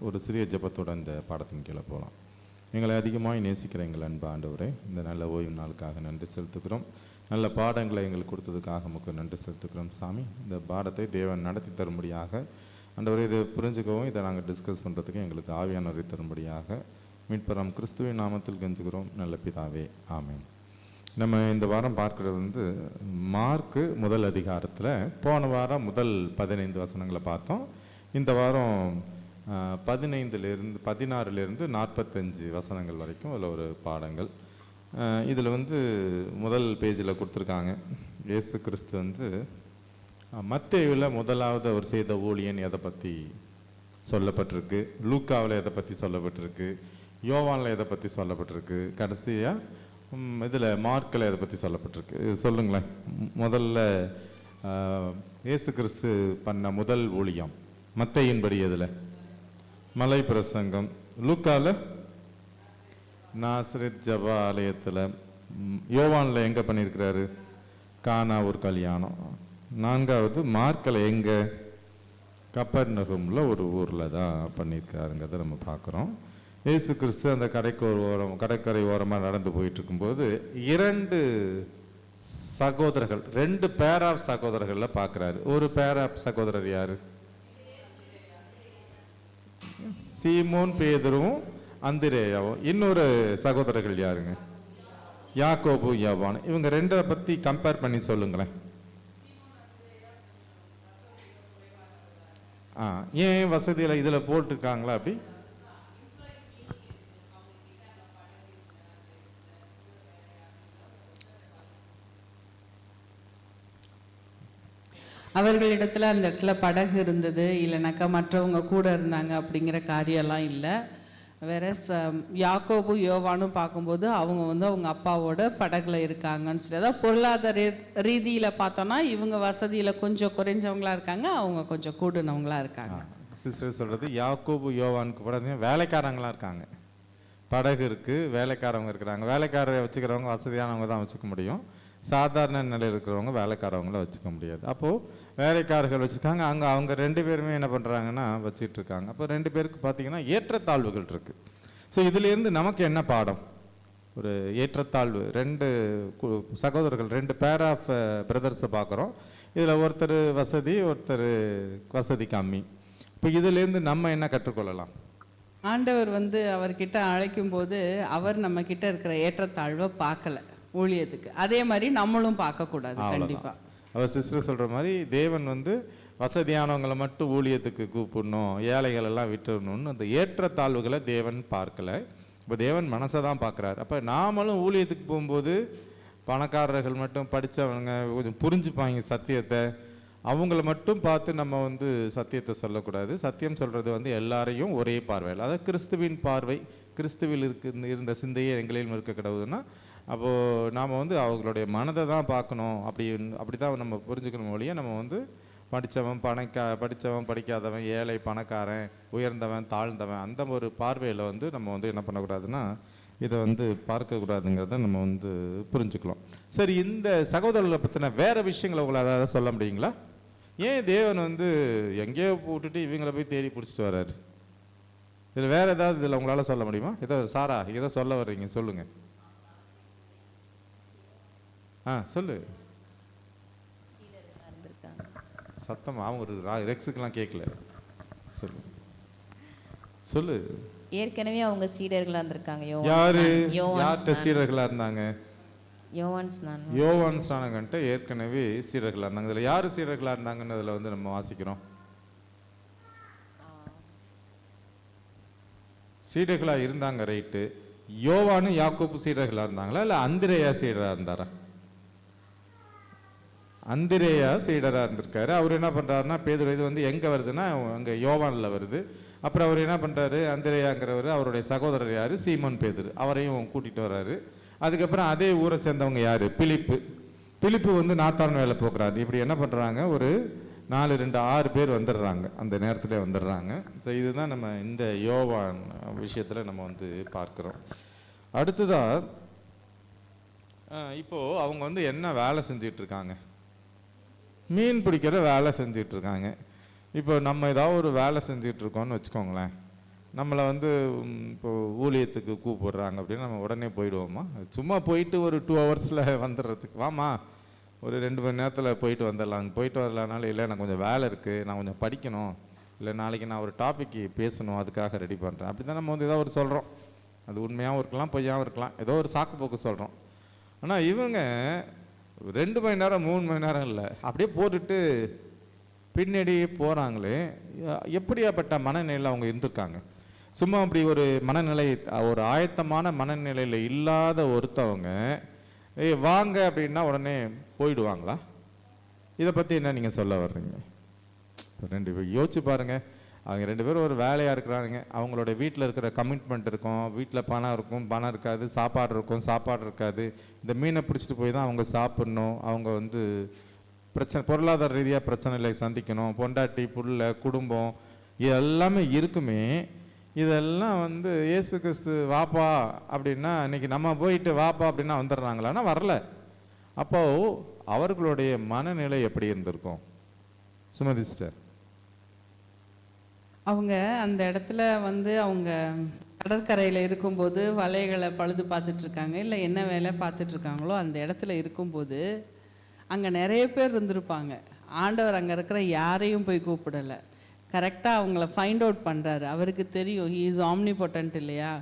ஒரு சிறிய ஜெபத்தோட இந்த பாடத்தின் கீழே போகலாம். எங்களை அதிகமாக நேசிக்கிற எங்கள் அன்பு ஆண்டவரே, இந்த நல்ல ஓய்வு நாளுக்காக நன்றி செலுத்துக்கிறோம். நல்ல பாடங்களை எங்களுக்கு கொடுத்ததுக்காக நமக்கு நன்றி செலுத்துக்கிறோம் சாமி. இந்த பாடத்தை தேவன் நடத்தி தரும்படியாக ஆண்டவரே, இதை புரிஞ்சுக்கவும் இதை நாங்கள் டிஸ்கஸ் பண்ணுறதுக்கு எங்களுக்கு ஆவியானவரை தரும்படியாக மீட்பரம் கிறிஸ்துவின் நாமத்தில் கெஞ்சுகிறோம் நல்ல பிதாவே, ஆமென். நம்ம இந்த வாரம் பார்க்குறது மார்க்கு முதல் அதிகாரத்தில் போன வாரம் முதல் 15 வசனங்களை பார்த்தோம். இந்த வாரம் 16 45 வசனங்கள் வரைக்கும் அதில் ஒரு பாடங்கள். இதில் முதல் பேஜில் கொடுத்துருக்காங்க. இயேசு கிறிஸ்து மத்தேயுவில் முதலாவது அவர் செய்த ஊழியன் எதை பற்றி சொல்லப்பட்டிருக்கு, லூக்காவில் எதை பற்றி சொல்லப்பட்டிருக்கு, யோவானில் எதை பற்றி சொல்லப்பட்டிருக்கு, கடைசியாக இதில் மார்க்கில் எதை பற்றி சொல்லப்பட்டிருக்கு, இது சொல்லுங்களேன். முதல்ல இயேசு கிறிஸ்து பண்ண முதல் ஊழியம் மத்தேயின்படி எதில்? மலை பிரசங்கம். லூக்காவில் நாசரேத் ஜப ஆலயத்தில். யோவானில் எங்கே பண்ணியிருக்கிறாரு? கானா ஒரு கல்யாணம். 4வது மார்க்கில் எங்கே? கப்பர்நகூமில் ஒரு ஊரில் தான் பண்ணியிருக்காருங்கிறத நம்ம பார்க்குறோம். இயேசு கிறிஸ்து அந்த கடற்கரை ஓரமாக நடந்து போயிட்டு இருக்கும்போது 2 சகோதரர்கள், 2 பேர் ஆஃப் சகோதரர்களில் பார்க்குறாரு. ஒரு பேர் ஆஃப் சகோதரர் யார்? சீமோன் பேதுருவும் அந்திரேயாவும். இன்னொரு சகோதரர்கள் யாருங்க? யாக்கோபு யோவான். இவங்க 2 பற்றி கம்பேர் பண்ணி சொல்லுங்களேன். ஏன் வசதியில் இதில் போட்டிருக்காங்களா? அப்படி அவர்களிடத்துல அந்த இடத்துல படகு இருந்தது, இல்லைனாக்கா மற்றவங்க கூட இருந்தாங்க அப்படிங்கிற காரியம்லாம் இல்லை. வேற யாக்கோபு யோவானும் பார்க்கும்போது அவங்க அவங்க அப்பாவோட படகுல இருக்காங்கன்னு சொல்லி, அதாவது பொருளாதார ரீதியில் பார்த்தோன்னா இவங்க வசதியில் கொஞ்சம் குறைஞ்சவங்களா இருக்காங்க, அவங்க கொஞ்சம் கூடுனவங்களா இருக்காங்க. சிஸ்டர் சொல்கிறது யாக்கோபு யோவானுக்கு படகு வேலைக்காரங்களாம் இருக்காங்க. படகு இருக்குது, வேலைக்காரவங்க இருக்கிறாங்க. வேலைக்காரரை வச்சுக்கிறவங்க வசதியானவங்க தான் வச்சுக்க முடியும். சாதாரண நிலையில் இருக்கிறவங்க வேலைக்காரவங்கள வச்சுக்க முடியாது. அப்போது வேலைக்காரர்கள் வச்சுருக்காங்க. அவங்க 2 பேருமே என்ன பண்ணுறாங்கன்னா வச்சுட்டு இருக்காங்க. அப்போ 2 பேருக்கு பார்த்தீங்கன்னா ஏற்றத்தாழ்வுகள் இருக்குது. ஸோ இதுலேருந்து நமக்கு என்ன பாடம்? ஒரு ஏற்றத்தாழ்வு. 2 சகோதரர்கள், 2 பேர் ஆஃப் பிரதர்ஸை பார்க்குறோம். இதில் ஒருத்தர் வசதி, ஒருத்தர் வசதி கம்மி. இப்போ இதுலேருந்து நம்ம என்ன கற்றுக்கொள்ளலாம்? ஆண்டவர் அவர்கிட்ட அழைக்கும் போது அவர் நம்ம கிட்ட இருக்கிற ஏற்றத்தாழ்வை பார்க்கல ஊழியத்துக்கு. அதே மாதிரி நம்மளும் பார்க்கக்கூடாது. கண்டிப்பாக அவர் சிஸ்டர் சொல்கிற மாதிரி தேவன் வசதியானவங்களை மட்டும் ஊழியத்துக்கு கூப்பிடணும், ஏழைகள் எல்லாம் விட்டுடணும்னு அந்த ஏற்றத்தாழ்வுகளை தேவன் பார்க்கல. இப்போ தேவன் மனசை தான் பார்க்குறாரு. அப்போ நாமளும் ஊழியத்துக்கு போகும்போது பணக்காரர்கள் மட்டும் படித்தவங்க கொஞ்சம் புரிஞ்சுப்பாங்க சத்தியத்தை, அவங்கள மட்டும் பார்த்து நம்ம சத்தியத்தை சொல்லக்கூடாது. சத்தியம் சொல்கிறது எல்லாரையும் ஒரே பார்வையில், அதாவது கிறிஸ்துவின் பார்வை, கிறிஸ்துவில் இருந்த சிந்தையே எங்களையும் இருக்க கிடவுதுன்னா அப்போது நாம் அவங்களுடைய மனதை தான் பார்க்கணும். அப்படி தான் நம்ம புரிஞ்சுக்கணும் ஒழிய நம்ம படித்தவன் படிக்காதவன், ஏழை பணக்காரன், உயர்ந்தவன் தாழ்ந்தவன், அந்த ஒரு பார்வையில் நம்ம என்ன பண்ணக்கூடாதுன்னா இதை பார்க்கக்கூடாதுங்கிறத நம்ம புரிஞ்சுக்கலாம். சரி, இந்த சகோதரர்களை பற்றின வேறு விஷயங்களை உங்களை அதாவது சொல்ல முடியுங்களா? ஏன் தேவன் எங்கேயோ போட்டுட்டு இவங்களை போய் தேடி பிடிச்சிட்டு வர்றாரு? இதில் வேறு ஏதாவது இதில் உங்களால் சொல்ல முடியுமா? ஏதோ சாரா ஏதோ சொல்ல வர்றீங்க, சொல்லுங்கள். சொல்லு. சத்தமா அவங்க ஒரு ரெக்ஸுக்கெல்லாம் கேட்கல. சொல்லு சொல்லு. ஏற்கனவே அவங்க சீடர்களா இருந்திருக்காங்க. யாரு யார்கிட்ட சீடர்களா இருந்தாங்க? யோவான் ஸ்நானகன்ட்ட ஏற்கனவே சீடர்களா இருந்தாங்க. இதுல யாரு சீடர்களா இருந்தாங்கன்னு அதுல நம்ம வாசிக்கிறோம். சீடர்களா இருந்தாங்க, ரைட்டு. யோவானு யாக்கோபு சீடர்களா இருந்தாங்களா, இல்ல அந்திரேயா சீடரா இருந்தாரா? அந்திரேயா சீடராக இருந்திருக்காரு. அவர் என்ன பண்ணுறாருன்னா, பேதுரு இது எங்கே வருதுன்னா அங்கே யோவானில் வருது. அப்புறம் அவர் என்ன பண்ணுறாரு, அந்திரேயாங்கிறவர் அவருடைய சகோதரர் யார்? சீமோன் பேதுரு. அவரையும் கூட்டிகிட்டு வர்றாரு. அதுக்கப்புறம் அதே ஊரை சேர்ந்தவங்க யார்? பிலிப்பு நாத்தான் வேலை போக்குறாரு. இப்படி என்ன பண்ணுறாங்க, ஒரு 4-2-6 பேர் வந்துடுறாங்க, அந்த நேரத்தில் வந்துடுறாங்க. ஸோ இதுதான் நம்ம இந்த யோவான் விஷயத்தில் நம்ம பார்க்குறோம். அடுத்ததாக இப்போது அவங்க என்ன வேலை செஞ்சிட்ருக்காங்க? மீன் பிடிக்கிற வேலை செஞ்சிட்ருக்காங்க. இப்போ நம்ம ஏதாவது ஒரு வேலை செஞ்சிட்ருக்கோன்னு வச்சுக்கோங்களேன். நம்மளை வந்து இப்போ ஊழியத்துக்கு கூப்பிடுறாங்க அப்படின்னா நம்ம உடனே போயிடுவோமா? சும்மா போயிட்டு ஒரு 2 ஹவர்ஸில் வந்துடுறதுக்கு வாமா ஒரு 2 மணி நேரத்தில் போயிட்டு வந்துடலாம். அங்கே போயிட்டு வரலானாலும் இல்லை எனக்கு கொஞ்சம் வேலை இருக்குது, நான் கொஞ்சம் படிக்கணும், இல்லை நாளைக்கு நான் ஒரு டாபிக் பேசணும், அதுக்காக ரெடி பண்ணுறேன். அப்படி தான் நம்ம வந்து ஏதோ ஒரு சொல்கிறோம். அது உண்மையாகவும் இருக்கலாம், பொய்யாகவும் இருக்கலாம், ஏதோ ஒரு சாக்கு போக்கு சொல்கிறோம். ஆனால் இவங்க 2 மணி நேரம் 3 மணி நேரம் இல்லை, அப்படியே போட்டுட்டு பின்னாடி போகிறாங்களே. எப்படியாப்பட்ட மனநிலையில் அவங்க இருந்திருக்காங்க? சும்மா அப்படி ஒரு மனநிலை, ஒரு ஆயத்தமான மனநிலையில் இல்லாத ஒருத்தவங்க வாங்க அப்படின்னா உடனே போயிடுவாங்களா? இதை பற்றி என்ன நீங்கள் சொல்ல வர்றீங்க? 2 பேர் யோசிச்சு பாருங்கள். அவங்க 2 பேரும் ஒரு வேலையாக இருக்கிறாங்க. அவங்களோட வீட்டில் இருக்கிற கமிட்மெண்ட் இருக்கும், வீட்டில் பணம் இருக்கும், பணம் இருக்காது, சாப்பாடு இருக்கும், சாப்பாடு இருக்காது. இந்த மீனை பிடிச்சிட்டு போய் தான் அவங்க சாப்பிட்ணும். அவங்க வந்து பிரச்சனை, பொருளாதார ரீதியாக பிரச்சனைகளை சந்திக்கணும். பொண்டாட்டி, புள்ள, குடும்பம் இது எல்லாமே இருக்குமே. இதெல்லாம் வந்து இயேசு கிறிஸ்து வாப்பா அப்படின்னா இன்னைக்கு நம்ம போயிட்டு வாப்பா அப்படின்னா வந்துடுறாங்களான்னா வரல. அப்போ அவர்களுடைய மனநிலை எப்படி இருந்திருக்கும்? சுமதி சிஸ்டர். அவங்க அந்த இடத்துல வந்து அவங்க கடற்கரையில் இருக்கும்போது வலைகளை பழுது பார்த்துட்ருக்காங்க, இல்லை என்ன வேலை பார்த்துட்ருக்காங்களோ அந்த இடத்துல இருக்கும்போது அங்கே நிறைய பேர் இருந்திருப்பாங்க. ஆண்டவர் அங்கே இருக்கிற யாரையும் போய் கூப்பிடலை. கரெக்டாக அவங்கள ஃபைண்ட் அவுட் பண்ணுறாரு. அவருக்கு தெரியும், ஹீ இஸ் ஆம்னிபொட்டன்ட் இல்லையா,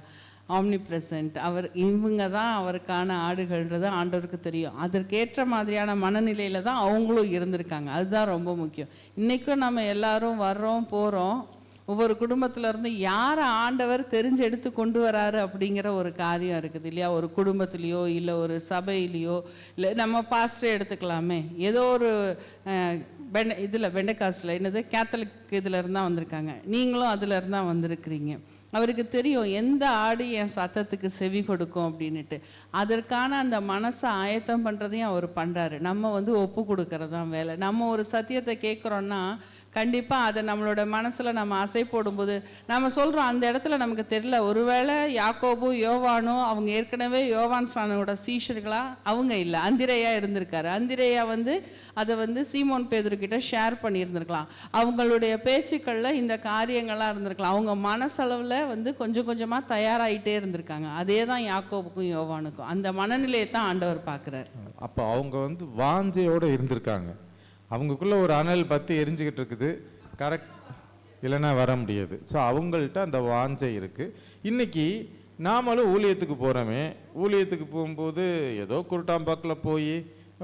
ஆம்னி ப்ரெசன்ட். இவங்க தான் அவருக்கான ஆடுகள்ன்றது ஆண்டவருக்கு தெரியும். அதற்கேற்ற மாதிரியான மனநிலையில் தான் அவங்களும் இருந்திருக்காங்க. அதுதான் ரொம்ப முக்கியம். இன்றைக்கும் நம்ம எல்லாரும் வர்றோம் போகிறோம், ஒவ்வொரு குடும்பத்திலேருந்து யாரை ஆண்டவர் தெரிஞ்செடுத்து கொண்டு வராரு அப்படிங்கிற ஒரு காரியம் இருக்குது இல்லையா? ஒரு குடும்பத்துலேயோ இல்லை ஒரு சபையிலையோ, இல்லை நம்ம பாஸ்டரை எடுத்துக்கலாமே, ஏதோ ஒரு பெண்டகாஸ்டில் என்னது கேத்தலிக் இதில் இருந்தால் வந்திருக்காங்க, நீங்களும் அதில் இருந்தால் வந்திருக்கிறீங்க. அவருக்கு தெரியும் எந்த ஆடு என் சத்தத்துக்கு செவி கொடுக்கும் அப்படின்ட்டு. அதற்கான அந்த மனசை ஆயத்தம் பண்ணுறதையும் அவர் பண்ணுறாரு. நம்ம வந்து ஒப்பு கொடுக்கறது தான் வேலை. நம்ம ஒரு சத்தியத்தை கேட்குறோன்னா கண்டிப்பாக அதை நம்மளோட மனசில் நம்ம அசை போடும்போது நம்ம சொல்கிறோம், அந்த இடத்துல நமக்கு தெரியல, ஒருவேளை யாக்கோபு யோவானோ அவங்க ஏற்கனவே யோவான் ஸ்நானனோட சீஷர்களா அவங்க இல்லை, அந்திரேயா இருந்திருக்காரு. அந்திரேயா வந்து அதை வந்து சீமோன் பேதுருக்கிட்ட ஷேர் பண்ணியிருந்திருக்கலாம். அவங்களுடைய பேச்சுக்களில் இந்த காரியங்கள்லாம் இருந்திருக்கலாம். அவங்க மனசளவில் வந்து கொஞ்சம் கொஞ்சமாக தயாராகிட்டே இருந்திருக்காங்க. அதே தான் யாக்கோபுக்கும் யோவானுக்கும் அந்த மனநிலையை தான் ஆண்டவர் பார்க்குறாரு. அப்போ அவங்க வந்து வாஞ்சையோடு இருந்திருக்காங்க. அவங்களுக்குள்ள ஒரு அனல் பற்றி எரிஞ்சுக்கிட்டு இருக்குது. கரெக்ட், இல்லைன்னா வர முடியாது. ஸோ அவங்கள்ட்ட அந்த வாஞ்சை இருக்குது. இன்றைக்கி நாமளும் ஊழியத்துக்கு போகிறோமே, ஊழியத்துக்கு போகும்போது ஏதோ குருட்டாம்பாக்கில் போய்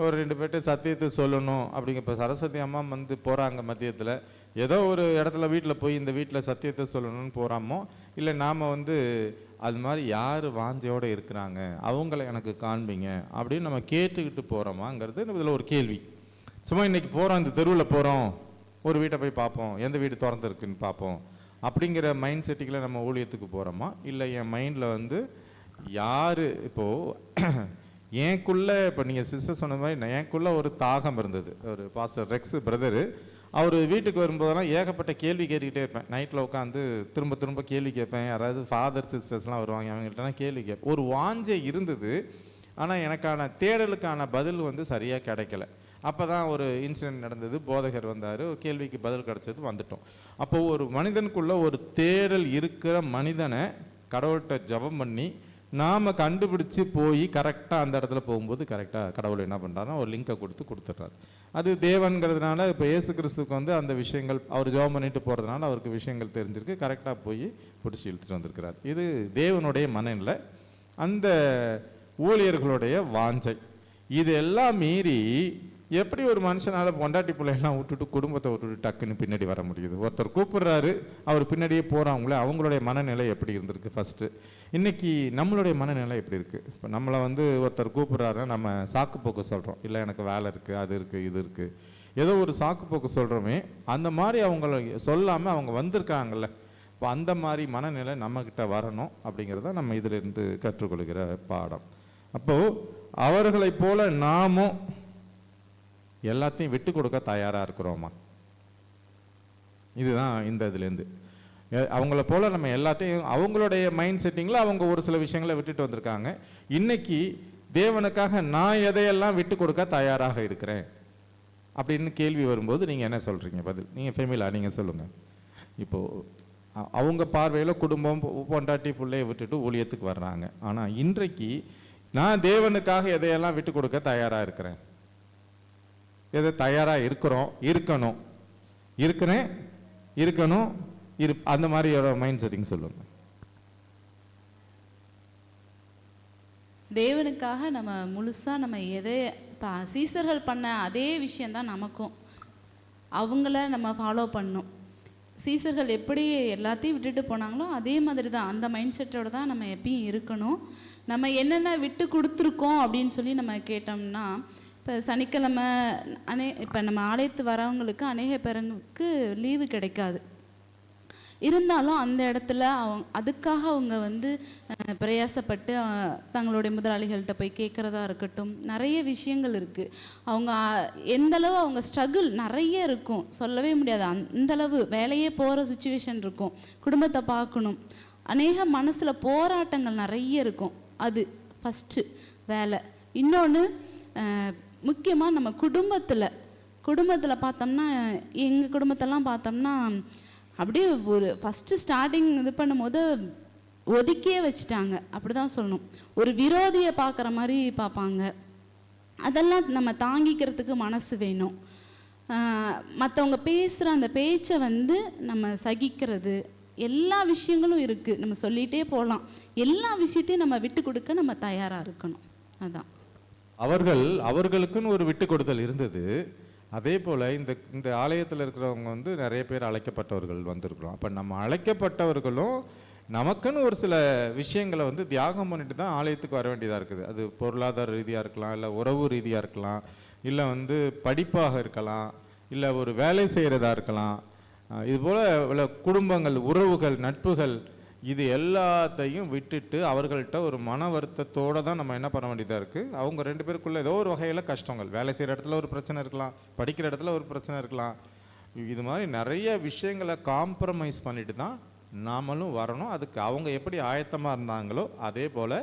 ஒரு 2 பேர்ட்ட சத்தியத்தை சொல்லணும் அப்படிங்க. இப்போ சரஸ்வதி அம்மா வந்து போகிறாங்க மதியத்தில், ஏதோ ஒரு இடத்துல வீட்டில் போய் இந்த வீட்டில் சத்தியத்தை சொல்லணும்னு போகிறாமோ, இல்லை நாம் வந்து அது மாதிரி யார் வாஞ்சையோடு இருக்கிறாங்க அவங்கள எனக்கு காண்பிங்க அப்படின்னு நம்ம கேட்டுக்கிட்டு போகிறோமாங்கிறது இதில் ஒரு கேள்வி. சும்மா இன்றைக்கி போகிறோம், இந்த தெருவில் போகிறோம், ஒரு வீட்டை போய் பார்ப்போம், எந்த வீடு திறந்துருக்குன்னு பார்ப்போம் அப்படிங்கிற மைண்ட் செட்டிங்கில் நம்ம ஊழியத்துக்கு போகிறோமா? இல்லை என் மைண்டில் வந்து யார் இப்போது எனக்குள்ளே, இப்போ நீங்கள் சிஸ்டர் சொன்ன மாதிரி எனக்குள்ளே ஒரு தாகம் இருந்தது. ஒரு பாஸ்டர் ரெக்ஸ் பிரதரு, அவர் வீட்டுக்கு வரும்போதெல்லாம் ஏகப்பட்ட கேள்வி கேட்டுக்கிட்டே இருப்பேன். நைட்டில் உட்காந்து திரும்ப திரும்ப கேள்வி கேட்பேன். யாராவது ஃபாதர் சிஸ்டர்ஸ்லாம் வருவாங்க, அவங்கள்ட்டலாம் கேள்வி கேட்பேன். ஒரு வாஞ்சை இருந்தது, ஆனால் எனக்கான தேடலுக்கான பதில் வந்து சரியாக கிடைக்கல. அப்போ தான் ஒரு இன்சிடென்ட் நடந்தது. போதகர் வந்தார், ஒரு கேள்விக்கு பதில் கிடச்சது, வந்துட்டோம். அப்போது ஒரு மனிதனுக்குள்ள ஒரு தேடல் இருக்கிற மனிதனை கடவுள்கிட்ட ஜெபம் பண்ணி நாம் கண்டுபிடிச்சி போய் கரெக்டாக அந்த இடத்துல போகும்போது கரெக்டாக கடவுள் என்ன பண்ணுறாருன்னா ஒரு லிங்கை கொடுத்துட்றாரு. அது தேவன்கிறதுனால இப்போ இயேசு கிறிஸ்துக்கு வந்து அந்த விஷயங்கள் அவர் ஜெபம் பண்ணிட்டு போகிறதுனால அவருக்கு விஷயங்கள் தெரிஞ்சிருக்கு, கரெக்டாக போய் பிடிச்சி இழுத்துட்டு வந்திருக்கிறார். இது தேவனுடைய மனநிலை, அந்த ஊழியர்களுடைய வாஞ்சை. இது எல்லாம் மீறி எப்படி ஒரு மனுஷனால் பொண்டாட்டி பிள்ளையெல்லாம் விட்டுட்டு குடும்பத்தை விட்டுட்டு டக்குன்னு பின்னாடி வர முடியுது? ஒருத்தர் கூப்பிட்றாரு, அவர் பின்னாடியே போகிறாங்களே, அவங்களுடைய மனநிலை எப்படி இருந்திருக்கு ஃபஸ்ட்டு? இன்றைக்கி நம்மளுடைய மனநிலை எப்படி இருக்குது? இப்போ நம்மளை வந்து ஒருத்தர் கூப்பிட்றாருன்னா நம்ம சாக்கு போக்கு சொல்கிறோம், இல்லை எனக்கு வேலை இருக்குது, அது இருக்குது, இது இருக்குது, ஏதோ ஒரு சாக்கு போக்கு சொல்கிறோமே. அந்த மாதிரி அவங்கள சொல்லாமல் அவங்க வந்திருக்காங்கல்ல, இப்போ அந்த மாதிரி மனநிலை நம்மக்கிட்ட வரணும் அப்படிங்கிறத நம்ம இதிலிருந்து கற்றுக்கொள்கிற பாடம். அப்போது அவர்களைப் போல நாமும் எல்லாத்தையும் விட்டு கொடுக்க தயாராக இருக்கிறோமா? இதுதான் இந்த இதுலேருந்து. அவங்கள போல் நம்ம எல்லாத்தையும் அவங்களுடைய மைண்ட் செட்டிங்கில் அவங்க ஒரு சில விஷயங்களை விட்டுட்டு வந்திருக்காங்க. இன்னைக்கு தேவனுக்காக நான் எதையெல்லாம் விட்டு கொடுக்க தயாராக இருக்கிறேன் அப்படின்னு கேள்வி வரும்போது நீங்கள் என்ன சொல்கிறீங்க பதில்? நீங்கள் ஃபெமிலா நீங்கள் சொல்லுங்கள். இப்போது அவங்க பார்வையில் குடும்பம் பொண்டாட்டி பிள்ளையை விட்டுட்டு ஊழியத்துக்கு வர்றாங்க. ஆனால் இன்றைக்கு நான் தேவனுக்காக எதையெல்லாம் விட்டு கொடுக்க தயாராக இருக்கிறேன், எதை தயாராக இருக்கணும் அந்த மாதிரி மைண்ட் செட்டிங் சொல்லுங்க. தேவனுக்காக நம்ம முழுசாக நம்ம எதை சீசர்கள் பண்ண அதே விஷயந்தான் நமக்கும். அவங்கள நம்ம ஃபாலோ பண்ணணும். சீசர்கள் எப்படி எல்லாத்தையும் விட்டுட்டு போனாங்களோ அதே மாதிரி தான், அந்த மைண்ட் செட்டோட தான் நம்ம எப்பயும் இருக்கணும். நம்ம என்னென்ன விட்டு கொடுத்துருக்கோம் அப்படின்னு சொல்லி நம்ம கேட்டோம்னா, இப்போ சனிக்கிழமை இப்போ நம்ம ஆலயத்து வரவங்களுக்கு அநேக பேருக்கு லீவு கிடைக்காது. இருந்தாலும் அந்த இடத்துல அதுக்காக அவங்க பிரயாசப்பட்டு தங்களுடைய முதலாளிகள்கிட்ட போய் கேட்குறதா இருக்கட்டும், நிறைய விஷயங்கள் இருக்குது. அவங்க எந்தளவு அவங்க ஸ்ட்ரகிள் நிறைய இருக்கும், சொல்லவே முடியாது. அந்தளவு வேலையே போகிற சுச்சுவேஷன் இருக்கும், குடும்பத்தை பார்க்கணும், அநேக மனசில் போராட்டங்கள் நிறைய இருக்கும். அது ஃபஸ்ட்டு வேலை. இன்னொன்று முக்கியமாக நம்ம குடும்பத்தில் பார்த்தோம்னா, எங்கள் குடும்பத்தெல்லாம் பார்த்தோம்னா அப்படியே ஒரு ஃபஸ்ட்டு ஸ்டார்டிங் இது பண்ணும்போது ஒதுக்கியே வச்சுட்டாங்க, அப்படி தான் சொல்லணும். ஒரு விரோதியை பார்க்குற மாதிரி பார்ப்பாங்க. அதெல்லாம் நம்ம தாங்கிக்கிறதுக்கு மனசு வேணும். மற்றவங்க பேசுகிற அந்த பேச்சை நம்ம சகிக்கிறது, எல்லா விஷயங்களும் இருக்குது. நம்ம சொல்லிகிட்டே போகலாம். எல்லா விஷயத்தையும் நம்ம விட்டு கொடுக்க நம்ம தயாராக இருக்கணும். அதான் அவர்களுக்குன்னு ஒரு விட்டு கொடுத்தல் இருந்தது. அதே போல் இந்த ஆலயத்தில் இருக்கிறவங்க நிறைய பேர் அழைக்கப்பட்டவர்கள் வந்திருக்கிறோம். அப்போ நம்ம அழைக்கப்பட்டவர்களும் நமக்குன்னு ஒரு சில விஷயங்களை தியாகம் பண்ணிட்டு தான் ஆலயத்துக்கு வர வேண்டியதாக இருக்குது. அது பொருளாதார ரீதியாக இருக்கலாம், இல்லை உறவு ரீதியாக இருக்கலாம், இல்லை படிப்பாக இருக்கலாம், இல்லை ஒரு வேலை செய்கிறதா இருக்கலாம். இதுபோல் குடும்பங்கள், உறவுகள், நட்புகள், இது எல்லாத்தையும் விட்டுட்டு அவர்கள்ட்ட ஒரு மன வருத்தத்தோடு தான் நம்ம என்ன பண்ண வேண்டியதாக இருக்குது. அவங்க ரெண்டு பேருக்குள்ளே ஏதோ ஒரு வகையில் கஷ்டங்கள், வேலை செய்கிற இடத்துல ஒரு பிரச்சனை இருக்கலாம், படிக்கிற இடத்துல ஒரு பிரச்சனை இருக்கலாம். இது மாதிரி நிறைய விஷயங்களை காம்ப்ரமைஸ் பண்ணிட்டு தான் நாமளும் வரணும். அதுக்கு அவங்க எப்படி ஆயத்தமாக இருந்தாங்களோ அதே போல்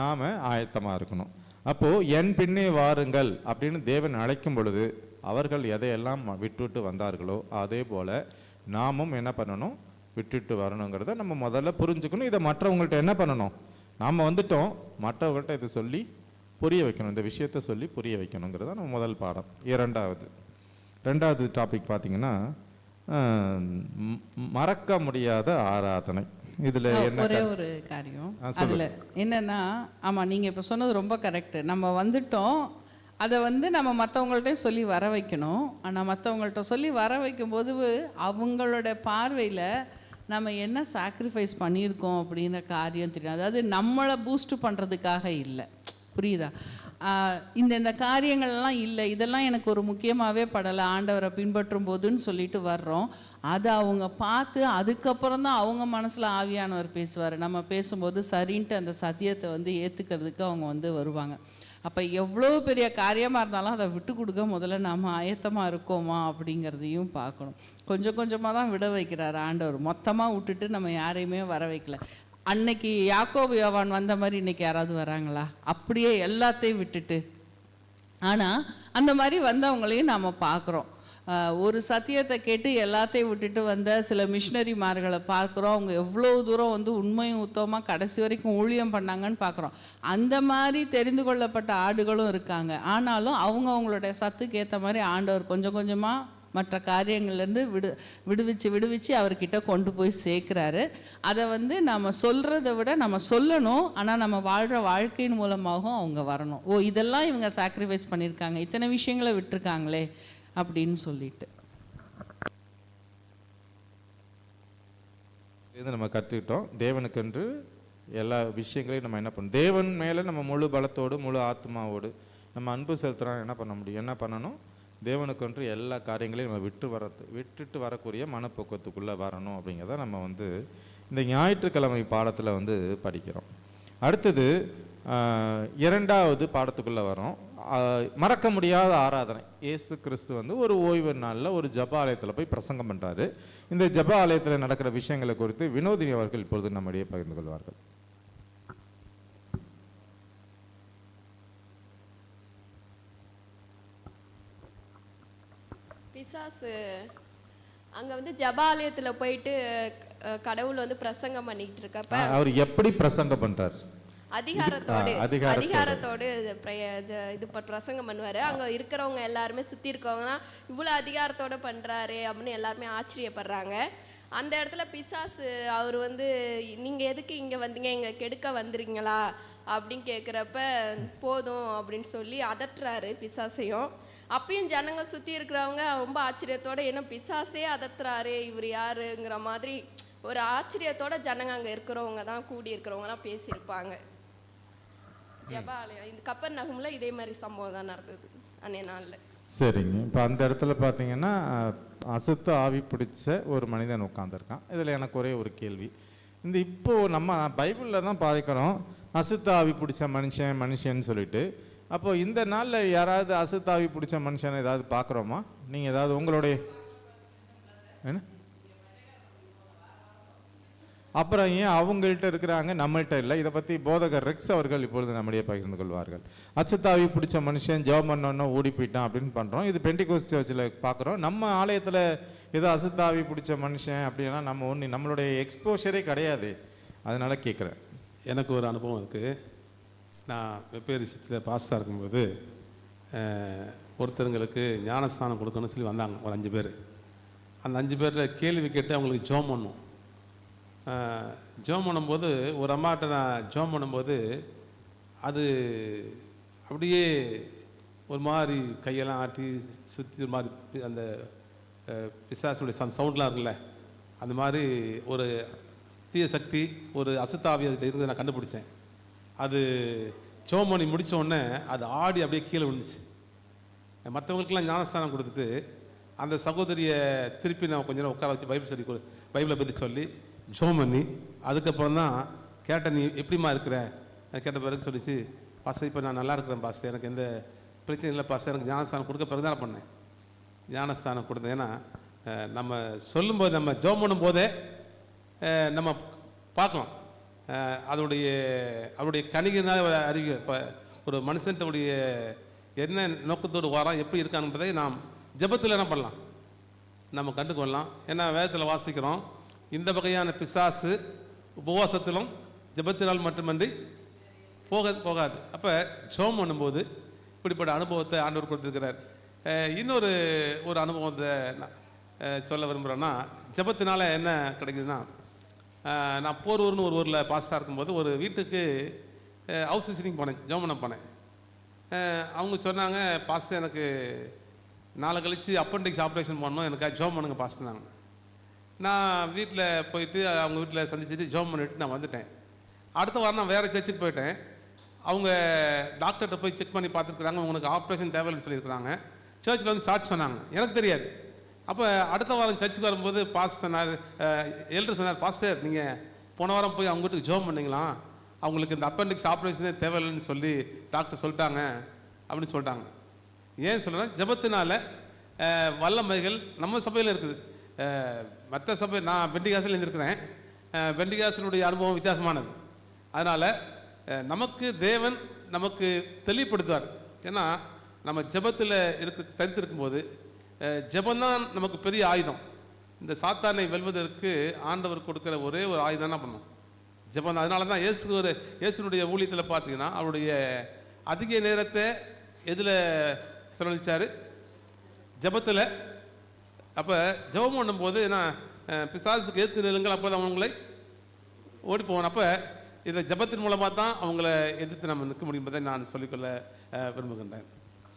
நாம் ஆயத்தமாக இருக்கணும். அப்போது என் பின்னே வாருங்கள் அப்படின்னு தேவன் அழைக்கும் பொழுது அவர்கள் எதையெல்லாம் விட்டுவிட்டு வந்தார்களோ அதே போல் நாமும் என்ன பண்ணணும், விட்டுட்டு வரணுங்கிறத நம்ம முதல்ல புரிஞ்சுக்கணும். இதை மற்றவங்கள்ட்ட என்ன பண்ணணும், நாம் வந்துட்டோம், மற்றவங்கள்ட்ட இதை சொல்லி புரிய வைக்கணும், இந்த விஷயத்த சொல்லி புரிய வைக்கணுங்கிறத நம்ம முதல் பாடம். ரெண்டாவது டாபிக் பார்த்தீங்கன்னா மறக்க முடியாத ஆராதனை. இதில் ஒரே ஒரு காரியம் அதில் என்னன்னா, ஆமாம் நீங்கள் இப்போ சொன்னது ரொம்ப கரெக்டு. நம்ம வந்துட்டோம், அதை நம்ம மற்றவங்கள்ட்ட சொல்லி வர வைக்கணும். ஆனால் மற்றவங்கள்ட்ட சொல்லி வர வைக்கும்போது அவங்களோட பார்வையில் நம்ம என்ன சாக்ரிஃபைஸ் பண்ணியிருக்கோம் அப்படின்ற காரியம் தெரியும். அதாவது நம்மளை பூஸ்ட் பண்ணுறதுக்காக இல்லை, புரியுதா? இந்த காரியங்கள்லாம் இல்லை, இதெல்லாம் எனக்கு ஒரு முக்கியமாகவே படலை, ஆண்டவரை பின்பற்றும் போதுன்னு சொல்லிட்டு வர்றோம். அதை அவங்க பார்த்து அதுக்கப்புறம் தான் அவங்க மனசில் ஆவியானவர் பேசுவார். நம்ம பேசும்போது சரின்ட்டு அந்த சத்தியத்தை ஏற்றுக்கிறதுக்கு அவங்க வருவாங்க. அப்போ எவ்வளோ பெரிய காரியமாக இருந்தாலும் அதை விட்டு கொடுக்க முதல்ல நம்ம ஆயத்தமாக இருக்கோமா அப்படிங்கிறதையும் பார்க்கணும். கொஞ்சம் கொஞ்சமாக தான் விட வைக்கிறார் ஆண்டவர், மொத்தமாக விட்டுட்டு நம்ம யாரையுமே வர வைக்கல. அன்னைக்கு யாக்கோபு யோவான் வந்த மாதிரி இன்னைக்கு யாராவது வராங்களா? அப்படியே எல்லாத்தையும் விட்டுட்டு. ஆனால் அந்த மாதிரி வந்தவங்களையும் நாம் பார்க்குறோம். ஒரு சத்தியத்தை கேட்டு எல்லாத்தையும் விட்டுட்டு வந்த சில மிஷினரிமார்களை பார்க்குறோம். அவங்க எவ்வளோ தூரம் உண்மையும் உத்தமமாக கடைசி வரைக்கும் ஊழியம் பண்ணாங்கன்னு பார்க்குறோம். அந்த மாதிரி தெரிந்து கொள்ளப்பட்ட ஆடுகளும் இருக்காங்க. ஆனாலும் அவங்களுடைய சத்துக்கு ஏற்ற மாதிரி ஆண்டவர் கொஞ்சம் கொஞ்சமாக மற்ற காரியங்கள்லேருந்து விடுவிச்சு அவர்கிட்ட கொண்டு போய் சேர்க்குறாரு. அதை நம்ம சொல்கிறத விட நம்ம சொல்லணும். ஆனால் நம்ம வாழ்கிற வாழ்க்கையின் மூலமாகவும் அவங்க வரணும். ஓ, இதெல்லாம் இவங்க சாக்ரிஃபைஸ் பண்ணியிருக்காங்க, இத்தனை விஷயங்களை விட்டுருக்காங்களே அப்படின்னு சொல்லிட்டு இது நம்ம கற்றுக்கிட்டோம். தேவனுக்கென்று எல்லா விஷயங்களையும் நம்ம என்ன பண்ணணும், தேவன் மேலே நம்ம முழு பலத்தோடு முழு ஆத்மாவோடு நம்ம அன்பு செலுத்துகிறோம். என்ன பண்ண முடியும், என்ன பண்ணணும், தேவனுக்கென்று எல்லா காரியங்களையும் நம்ம விட்டுட்டு வரக்கூடிய மனப்போக்கத்துக்குள்ளே வரணும் அப்படிங்கிறத நம்ம இந்த ஞாயிற்றுக்கிழமை பாடத்தில் படிக்கிறோம். அடுத்தது இரண்டாவது பாடத்துக்குள்ளே வரோம். மறக்க முடியாத ஆராதனை. இயேசு கிறிஸ்து ஒரு ஓய்வு நாளில் ஒரு ஜப ஆலயத்தில் போய் பிரசங்கம் பண்ணுறாரு. இந்த ஜப ஆலயத்தில் நடக்கிற விஷயங்களை குறித்து வினோதினி அவர்கள் இப்பொழுது நம்மிடையே பகிர்ந்து கொள்வார்கள். பிசாசு அங்கே வந்து ஜபாலயத்தில் போயிட்டு கடவுள் வந்து பிரசங்கம் பண்ணிக்கிட்டு இருக்கப்ப அவர் எப்படி பிரசங்கம் பண்றார்? அதிகாரத்தோடு இது பிரசங்கம் பண்ணுவாரு. அங்க இருக்கிறவங்க எல்லாருமே சுத்தி இருக்கவங்கன்னா இவ்வளவு அதிகாரத்தோட பண்றாரு அப்படின்னு எல்லாருமே ஆச்சரியப்படுறாங்க. அந்த இடத்துல பிசாசு அவர் வந்து நீங்க எதுக்கு இங்க வந்தீங்க, இங்க கெடுக்க வந்துறீங்களா அப்படின்னு கேட்குறப்ப போதும் அப்படின்னு சொல்லி அதட்டுறாரு பிசாசையும். அப்பயும் ஜனங்க சுத்தி இருக்கிறவங்க ரொம்ப ஆச்சரியத்தோட என்ன பிசாசே அதட்டுறாரு இவர் யாருங்கிற மாதிரி ஒரு ஆச்சரியத்தோட ஜனங்க அங்க இருக்கிறவங்க தான் கூடி இருக்கிறவங்கலாம் பேசியிருப்பாங்க. ஜபாலயம் இந்த கப்பர்நகம்ல இதே மாதிரி சம்பவம் தான் நடந்தது அன்னைய நாள்ல. சரிங்க. இப்போ அந்த இடத்துல பார்த்தீங்கன்னா அசுத்த ஆவி பிடிச்ச ஒரு மனிதன் உட்காந்துருக்கான். இதில் எனக்கு ஒரே ஒரு கேள்வி. இந்த இப்போ நம்ம பைபிளில் தான் பார்க்கிறோம் அசுத்த ஆவி பிடிச்ச மனுஷன் சொல்லிட்டு. அப்போ இந்த நாளில் யாராவது அசுத்த ஆவி பிடிச்ச மனுஷனை ஏதாவது பார்க்குறோமா? நீங்கள் ஏதாவது உங்களுடைய என்ன அப்புறம் ஏன் அவங்கள்ட்ட இருக்கிறாங்க நம்மள்கிட்ட இல்லை? இதை பற்றி போதகர் ரெக்ஸ் அவர்கள் இப்பொழுது நம்முடைய பகிர்ந்து கொள்வார்கள். அசுத்தாவி பிடிச்ச மனுஷன் ஜெபம் பண்ணோன்னா ஓடி போயிட்டான் அப்படின்னு பண்ணுறோம். இது பெண்டிகோஸ்ட் சர்ச்சில் பார்க்குறோம். நம்ம ஆலயத்தில் ஏதோ அசுத்தாவி பிடிச்ச மனுஷன் அப்படின்னா நம்ம நம்மளுடைய எக்ஸ்போஷரே கிடையாது. அதனால கேட்குறேன். எனக்கு ஒரு அனுபவம் இருக்குது. நான் வெவ்வேறு சிஸ்டத்தில் பாஸ்டாக இருக்கும்போது ஒருத்தருங்களுக்கு ஞானஸ்தானம் கொடுக்கணும்னு சொல்லி வந்தாங்க ஒரு 5 பேர். அந்த 5 பேரில் கேள்வி கேட்டு அவங்களுக்கு ஜெபம் பண்ணும். ஜெபம் பண்ணும்போது ஒரு அம்மாட்ட நான் ஜெபம் பண்ணும்போது அது அப்படியே ஒரு மாதிரி கையெல்லாம் ஆட்டி சுற்றி ஒரு மாதிரி அந்த பிசாசுடைய சவுண்ட்லாம் இருக்குல்ல, அந்த மாதிரி ஒரு தீய சக்தி ஒரு அசுத்தாவி அதில் இருந்து நான் கண்டுபிடிச்சேன். அது ஜெபம் பண்ணி முடித்த உடனே அது ஆடி அப்படியே கீழே விழுந்துச்சு. மற்றவங்களுக்கெல்லாம் ஞானஸ்தானம் கொடுத்துட்டு அந்த சகோதரியை திருப்பி நான் கொஞ்ச நேரம் உட்கார வச்சு பைபிளை பற்றி சொல்லி ஜெபம் பண்ணி அதுக்கப்புறம் தான் கேட்டேன், நீ எப்படிமா இருக்கிற கேட்ட பிறகு சொல்லிச்சு, பாஸ்டர் இப்போ நான் நல்லா இருக்கிறேன் பாஸ்டர், எனக்கு எந்த பிரச்சனையும் இல்லை பாஸ்டர், எனக்கு ஞானஸ்தானம் கொடுக்க பிறகு தான் பண்ணேன். ஞானஸ்தானம் கொடுத்தேன். ஏன்னா நம்ம சொல்லும்போது நம்ம ஜெபம் பண்ணும்போதே நம்ம பார்க்கலாம் அவருடைய கணிகனால ஒரு அறிவு. இப்போ ஒரு மனுஷன்டைய என்ன நோக்கத்தோடு வரான் எப்படி இருக்கான்றதை நாம் ஜெபத்தில் என்ன பண்ணலாம், நம்ம கண்டுக்கொள்ளலாம். ஏன்னா வேதத்தில் வாசிக்கிறோம், இந்த வகையான பிசாசு உபவாசத்திலும் ஜெபத்தினால் மட்டுமன்றி போகாது. அப்போ ஜெபம் பண்ணும்போது இப்படிப்பட்ட அனுபவத்தை ஆண்டவர் கொடுத்துருக்கிறார். இன்னொரு அனுபவத்தை சொல்ல விரும்புகிறேன்னா, ஜெபத்தினால என்ன கிடைக்குதுன்னா, நான் போரூர்னு ஒரு ஊரில் பாஸ்டாக இருக்கும்போது ஒரு வீட்டுக்கு ஹவுஸ் விசிட்டிங் போனேன், ஜெபம் பண்ண போனேன். அவங்க சொன்னாங்க, பாஸ்டர் எனக்கு நாளை கழித்து அப்பெண்டிக்ஸ் ஆப்ரேஷன் பண்ணணும், எனக்கு ஜெபம் பண்ணுங்க பாஸ்டர். நான் வீட்டில் போயிட்டு அவங்க வீட்டில் சந்திச்சுட்டு ஜெபம் பண்ணிவிட்டு நான் வந்துட்டேன். அடுத்த வாரம் நான் வேறு சர்ச்சுக்கு போயிட்டேன். அவங்க டாக்டர்கிட்ட போய் செக் பண்ணி பார்த்துருக்குறாங்க, உங்களுக்கு ஆப்ரேஷன் தேவையில்லைன்னு சொல்லியிருக்கிறாங்க. சர்ச்சில் வந்து சாட்சி சொன்னாங்க, எனக்கு தெரியாது. அப்போ அடுத்த வாரம் சர்ச்சுக்கு வரும்போது பாஸ்டர் சொன்னார், எல்டர் சொன்னார், பாஸ்டர் நீங்கள் போன வாரம் போய் அவங்க வீட்டுக்கு ஜெபம் பண்ணிங்களா, அவங்களுக்கு இந்த அப்பெண்டிக்ஸ் ஆப்ரேஷனே தேவையில்லைன்னு சொல்லி டாக்டர் சொல்லிட்டாங்க அப்படின்னு சொல்லிட்டாங்க. ஏன் சொல்கிறேன், ஜெபத்தினால வல்லமைகள் நம்ம சபையில் இருக்குது. மற்ற சபை, நான் பெண்டிகாசில் இருந்திருக்கிறேன், பெண்டிகாசினுடைய அனுபவம் வித்தியாசமானது. அதனால் நமக்கு தேவன் நமக்கு தெளிவுபடுத்துவார். ஏன்னா நம்ம ஜெபத்தில் தரித்திருக்கும்போது ஜெபந்தான் நமக்கு பெரிய ஆயுதம். இந்த சாத்தானை வெல்வதற்கு ஆண்டவர் கொடுக்குற ஒரே ஒரு ஆயுதம் என்ன பண்ணும், ஜெபம். அதனால தான் இயேசுனுடைய ஊழியத்தில் பார்த்தீங்கன்னா அவருடைய அதிக நேரத்தை எதில் செலவழித்தார், ஜெபத்தில். அப்போ ஜெபம் பண்ணும்போது நான் பிசாசுக்கு ஏற்று நிலுங்கள், அப்போ தான் அவங்களை ஓடி போவேன். அப்போ இந்த ஜெபத்தின் மூலமாக தான் அவங்கள எதிர்த்து நம்ம நிற்க முடியும் என்பதை நான் சொல்லிக்கொள்ள விரும்புகின்றேன்.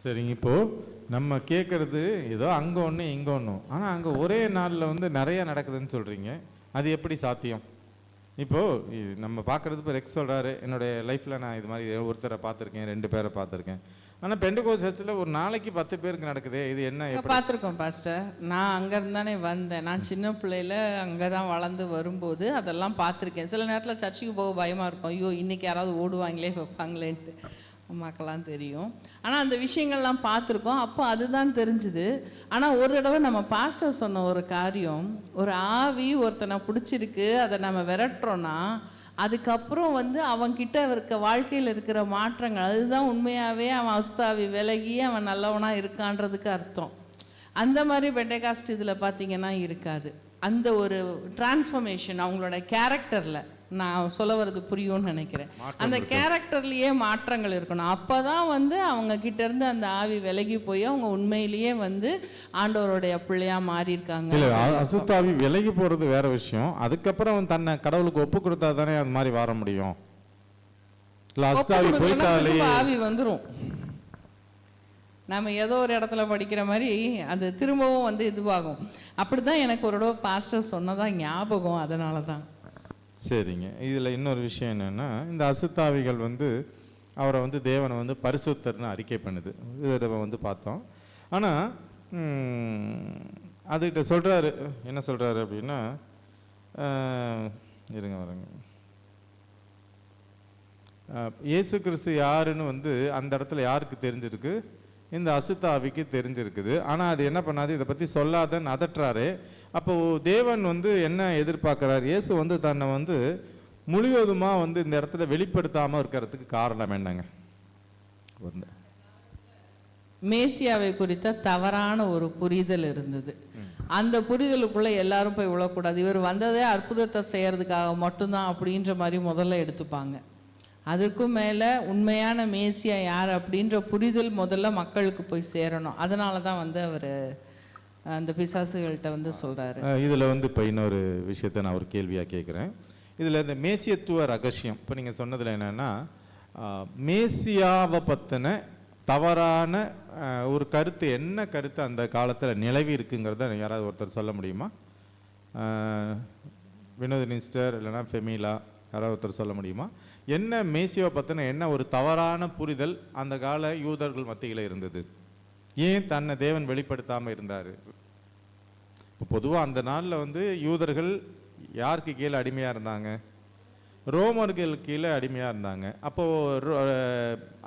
சரிங்க. இப்போது நம்ம கேட்குறது ஏதோ அங்கே ஒன்று இங்கே ஒன்றும், ஆனால் அங்கே ஒரே நாளில் வந்து நிறையா நடக்குதுன்னு சொல்கிறீங்க, அது எப்படி சாத்தியம்? இப்போது நம்ம பார்க்குறது இப்போ ரெக்ஸ் சொல்கிறாரு, என்னுடைய லைஃப்பில் நான் இது மாதிரி ஒருத்தரை பார்த்துருக்கேன், 2 பேரை பார்த்துருக்கேன். ஆனால் பெண்டகோஸ்ட் சர்ச்சில் ஒரு நாளைக்கு 10 பேருக்கு நடக்குது, இது என்ன? பார்த்துருக்கோம் பாஸ்டர், நான் அங்கேருந்து தானே வந்தேன். நான் சின்ன பிள்ளையில அங்கே தான் வளர்ந்து வரும்போது அதெல்லாம் பார்த்துருக்கேன். சில நேரத்தில் சர்ச்சுக்கு போக பயமாக இருக்கும், ஐயோ இன்றைக்கி யாராவது ஓடுவாங்களே வைப்பாங்களேன்ட்டு, அம்மாக்கெல்லாம் தெரியும். ஆனால் அந்த விஷயங்கள்லாம் பார்த்துருக்கோம். அப்போ அதுதான் தெரிஞ்சுது. ஆனால் ஒரு தடவை நம்ம பாஸ்டர் சொன்ன ஒரு காரியம், ஒரு ஆவி ஒருத்தனை பிடிச்சிருக்கு, அதை நம்ம விரட்டுறோன்னா அதுக்கப்புறம் வந்து அவன்கிட்ட இருக்க வாழ்க்கையில் இருக்கிற மாற்றங்கள், அதுதான் உண்மையாகவே அவன் அசுத்தாவி விலகி அவன் நல்லவனாக இருக்கான்றதுக்கு அர்த்தம். அந்த மாதிரி பெண்டகாஸ்ட் இதில் பார்த்தீங்கன்னா இருக்காது. அந்த ஒரு டிரான்ஸ்ஃபர்மேஷன் அவங்களோட கேரக்டரில், நான் சொல்ல வர்றது புரியும்னு நினைக்கிறேன், அந்த கேரக்டர்லேயே மாற்றங்கள் இருக்கணும். அப்போ தான் வந்து அவங்க கிட்டேருந்து அந்த ஆவி விலகி போய் அவங்க உண்மையிலேயே வந்து ஆண்டவருடைய பிள்ளையாக மாறியிருக்காங்க. இல்லை, அசுத்தாவி விலகி போகிறது வேற விஷயம். அதுக்கப்புறம் தன்னை கடவுளுக்கு ஒப்பு கொடுத்தா தானே அது மாதிரி வர முடியும். இல்லை, அசுத்தாவி போயிட்டாலே ஆவி வந்துடும். நம்ம ஏதோ ஒரு இடத்துல படிக்கிற மாதிரி அது திரும்பவும் வந்து இதுவாகும். அப்படி தான் எனக்கு ஒரு தடவை பாஸ்டர் சொன்னதான் ஞாபகம், அதனால தான். சரிங்க. இதில் இன்னொரு விஷயம் என்னென்னா, இந்த அசுத்தாவிகள் வந்து அவரை வந்து தேவனை வந்து பரிசுத்தர்னு அறிக்கை பண்ணுது. இதை வந்து பார்த்தோம். ஆனால் அதுக்கிட்ட சொல்கிறாரு, என்ன சொல்கிறாரு அப்படின்னா, இருங்க வரங்க, இயேசு கிறிஸ்து யாருன்னு வந்து அந்த இடத்துல யாருக்கு தெரிஞ்சிருக்கு? இந்த அசுத்தாவிக்கு தெரிஞ்சிருக்குது. ஆனால் அது என்ன பண்ணாது, இதை பற்றி சொல்லாதன்னு அதட்டுறாரு. அப்போது தேவன் வந்து என்ன எதிர்பார்க்குறார்? இயேசு வந்து தன்னை வந்து முழுவதுமாக வந்து இந்த இடத்துல வெளிப்படுத்தாமல் இருக்கிறதுக்கு காரணம் என்னங்க? மேசியாவை குறித்த தவறான ஒரு புரிதல் இருந்தது. அந்த புரிதலுக்குள்ளே எல்லாரும் போய் விழக்கூடாது. இவர் வந்ததே அற்புதத்தை செய்கிறதுக்காக மட்டும்தான் அப்படின்ற மாதிரி முதல்ல எடுத்துப்பாங்க. அதுக்கும் மேலே உண்மையான மேசியா யார் அப்படின்ற புரிதல் முதல்ல மக்களுக்கு போய் சேரணும். அதனால தான் வந்து அவர் அந்த பிசாசுகள்கிட்ட வந்து சொல்கிறாரு. இதில் வந்து இப்போ இன்னொரு விஷயத்தை நான் ஒரு கேள்வியாக கேட்குறேன். இதில் இந்த மேசியத்துவ ரகசியம் இப்போ நீங்கள் சொன்னதில் என்னென்னா, மேசியாவை பற்றின தவறான ஒரு கருத்து, என்ன கருத்து அந்த காலத்தில் நிலவி இருக்குங்கிறத யாராவது ஒருத்தர் சொல்ல முடியுமா? வினோத் மினிஸ்டர் இல்லைனா ஃபெமிலா, யாராவது ஒருத்தர் சொல்ல முடியுமா? என்ன மேசியாவை பற்றின என்ன ஒரு தவறான புரிதல் அந்த கால யூதர்கள் மத்தியில் இருந்தது? ஏன் தன்னை தேவன் வெளிப்படுத்தாமல் இருந்தார்? இப்போ பொதுவாக அந்த நாளில் வந்து யூதர்கள் யாருக்கு கீழே அடிமையாக இருந்தாங்க? ரோமர்கள் கீழே அடிமையாக இருந்தாங்க. அப்போது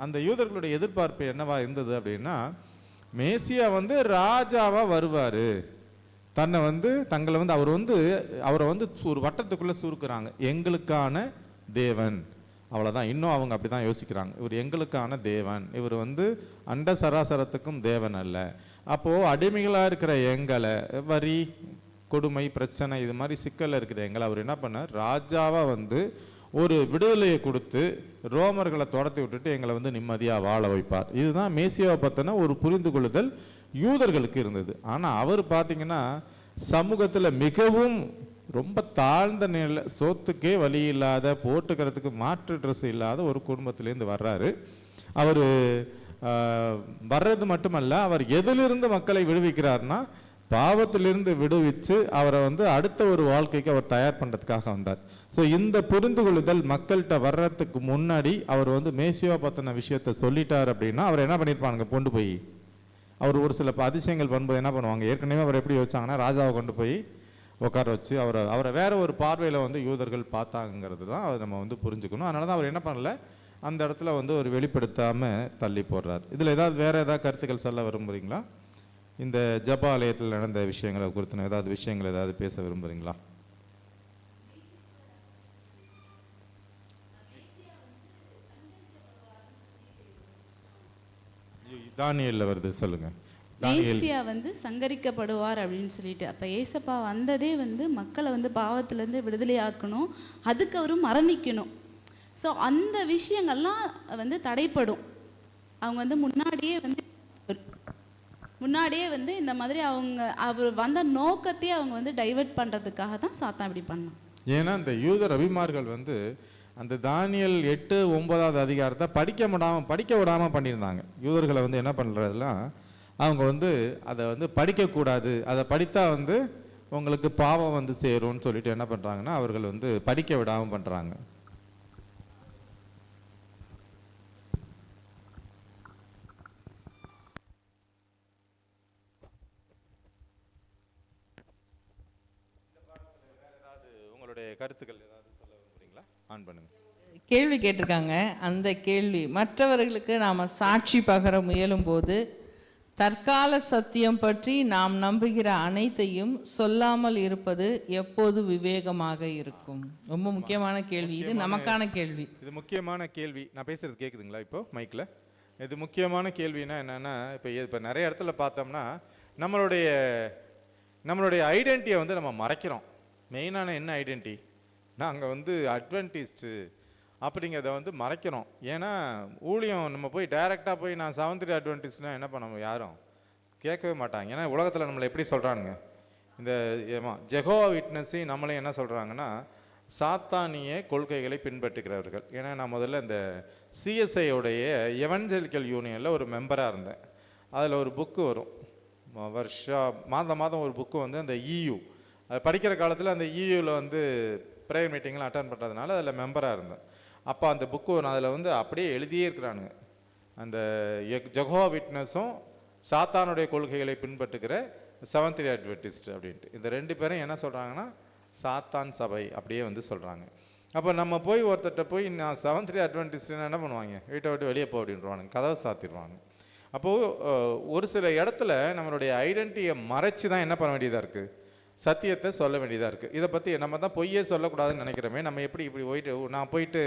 அந்த யூதர்களுடைய எதிர்பார்ப்பு என்னவா இருந்தது அப்படின்னா, மேசியா வந்து ராஜாவாக வருவார், தன்னை வந்து தங்களை வந்து அவரை வந்து ஒரு வட்டத்துக்குள்ளே சுருக்குறாங்க, எங்களுக்கான தேவன், அவ்வளோதான். இன்னும் அவங்க அப்படி தான் யோசிக்கிறாங்க, இவர் எங்களுக்கான தேவன், இவர் வந்து அண்ட சராசரத்துக்கும் தேவன் அல்ல. அப்போது அடிமைகளாக இருக்கிற எங்களை, வரி கொடுமை பிரச்சனை இது மாதிரி சிக்கலில் இருக்கிற எங்களை அவர் என்ன பண்ணார்? ராஜாவாக வந்து ஒரு விடுதலையை கொடுத்து ரோமர்களை துரத்தி விட்டுட்டு எங்களை வந்து நிம்மதியாக வாழ வைப்பார். இதுதான் மேசியாவை பற்றின ஒரு புரிந்து கொள்ளுதல் யூதர்களுக்கு இருந்தது. ஆனால் அவர் பார்த்தீங்கன்னா சமூகத்தில் மிகவும் ரொம்ப தாழ்ந்த நிலை, சோத்துக்கே வழி இல்லாத, போட்டுக்கிறதுக்கு மாற்று ட்ரெஸ் இல்லாத ஒரு குடும்பத்திலேருந்து வர்றாரு. அவர் வர்றது மட்டுமல்ல, அவர் எதிலிருந்து மக்களை விடுவிக்கிறார்னா பாவத்திலிருந்து விடுவிச்சு அவரை வந்து அடுத்த ஒரு வாழ்க்கைக்கு அவர் தயார் பண்ணுறதுக்காக வந்தார். ஸோ இந்த புரிந்து கொள்ளுதல் மக்கள்கிட்ட வர்றதுக்கு முன்னாடி அவர் வந்து மேசியா பற்றின விஷயத்த சொல்லிட்டார் அப்படின்னா அவர் என்ன பண்ணியிருப்பாங்க? கொண்டு போய் அவர் ஒரு சில அதிசயங்கள் பண்ணும்போது என்ன பண்ணுவாங்க? ஏற்கனவே அவர் எப்படி வச்சாங்கன்னா ராஜாவை கொண்டு போய் உட்கார வச்சு அவரை வேற ஒரு பார்வையில் வந்து யூதர்கள் பார்த்தாங்கிறது தான் அதை நம்ம வந்து புரிஞ்சுக்கணும். அதனால தான் அவர் என்ன பண்ணல, அந்த இடத்துல வந்து ஒரு வெளிப்படுத்தாமல் தள்ளி போடுறார். இதில் வேற ஏதாவது கருத்துக்கள் சொல்ல விரும்புகிறீங்களா? இந்த ஜப ஆலயத்தில் நடந்த விஷயங்களை குறித்து ஏதாவது விஷயங்கள் ஏதாவது பேச விரும்புகிறீங்களா? தானியேல்ல வருது, சொல்லுங்க. மேசியா வந்து சங்கரிக்கப்படுவார் அப்படின்னு சொல்லிட்டு, அப்போ ஏசப்பா வந்ததே வந்து மக்களை வந்து பாவத்திலேருந்து விடுதலையாக்கணும், அதுக்கு அவரும் மரணிக்கணும். ஸோ அந்த விஷயங்கள்லாம் வந்து தடைப்படும். அவங்க வந்து முன்னாடியே வந்து இந்த மாதிரி அவர் வந்த நோக்கத்தையே அவங்க வந்து டைவர்ட் பண்ணுறதுக்காக தான் சாத்தான் இப்படி பண்ணான். ஏன்னா இந்த யூதர் அபிமார்கள் வந்து அந்த தானியேல் 8-9 அதிகாரத்தை படிக்க விடாமல் பண்ணியிருந்தாங்க. யூதர்களை வந்து என்ன பண்ணுறதுலாம் அவங்க வந்து அதை வந்து படிக்கக்கூடாது, அதை படித்தா வந்து உங்களுக்கு பாவம் வந்து சேரும்னு சொல்லிட்டு என்ன பண்ணுறாங்கன்னா அவர்கள் வந்து படிக்க விடாமல் பண்ணுறாங்க. உங்களுடைய கருத்துக்கள் ஏதாவது சொல்ல விரும்புறீங்களா? ஆன் பண்ணுங்க. கேள்வி கேட்டிருக்காங்க. அந்த கேள்வி, மற்றவர்களுக்கு நாம் சாட்சி பகர முயலும் போது தற்கால சத்தியம் பற்றி நாம் நம்புகிற அனைத்தையும் சொல்லாமல் இருப்பது எப்போது விவேகமாக இருக்கும்? ரொம்ப முக்கியமான கேள்வி இது, நமக்கான கேள்வி. இது முக்கியமான கேள்வி. நான் பேசுறது கேட்குதுங்களா இப்போ மைக்கில்? இது முக்கியமான கேள்வினா என்னென்னா, இப்போ நிறைய இடத்துல பார்த்தோம்னா நம்மளுடைய நம்மளுடைய ஐடென்டிட்டியை வந்து நம்ம மறைக்கிறோம். மெயினான என்ன ஐடென்டிட்டி? நாங்கள் வந்து அட்வென்டிஸ்ட்டு அப்படிங்கிறத வந்து மறைக்கிறோம். ஏன்னா ஊழியம் நம்ம போய் டைரெக்டாக போய் நான் செவன்த் அட்வென்டிஸ்ட்னா என்ன பண்ண யாரும் கேட்கவே மாட்டாங்க. ஏன்னா உலகத்தில் நம்மளை எப்படி சொல்கிறானுங்க, இந்த ஜெகோவா விட்னஸையும் நம்மளையும் என்ன சொல்கிறாங்கன்னா சாத்தானிய கொள்கைகளை பின்பற்றுகிறவர்கள். ஏன்னா நான் முதல்ல இந்த சிஎஸ்ஐயோடைய எவஞ்சலிக்கல் யூனியனில் ஒரு மெம்பராக இருந்தேன். அதில் ஒரு புக்கு வரும் மாதம் ஒரு புக்கு வந்து அந்த EU அது படிக்கிற காலத்தில் அந்த EUவில் வந்து ப்ரேயர் மீட்டிங்லாம் அட்டன் பண்ணுறதுனால அதில் மெம்பராக இருந்தேன். அப்போ அந்த புக்கு வரும், அதில் வந்து அப்படியே எழுதியே இருக்கிறானுங்க, அந்த ஜெகோவா விட்னஸும் சாத்தானுடைய கொள்கைகளை பின்பற்றுகிற செவன்த் அட்வென்டிஸ்ட் அப்படின்ட்டு. இந்த 2 பேரும் என்ன சொல்கிறாங்கன்னா சாத்தான் சபை அப்படியே வந்து சொல்கிறாங்க. அப்போ நம்ம போய் ஒருத்தட்ட போய் நான் செவன்த் அட்வென்டிஸ்ட்னு என்ன பண்ணுவாங்க, வீட்டை விட்டு வெளியே போ அப்படின்வானுங்க, கதவை சாத்திடுவாங்க. அப்போது ஒரு சில இடத்துல நம்மளுடைய ஐடென்டிட்டியை மறைச்சி தான் என்ன பண்ண வேண்டியதாக இருக்குது, சத்தியத்தை சொல்ல வேண்டியதாக இருக்குது. இதை பற்றி நம்ம தான் பொய்யே சொல்லக்கூடாதுன்னு நினைக்கிறோமே, நம்ம எப்படி இப்படி போயிட்டு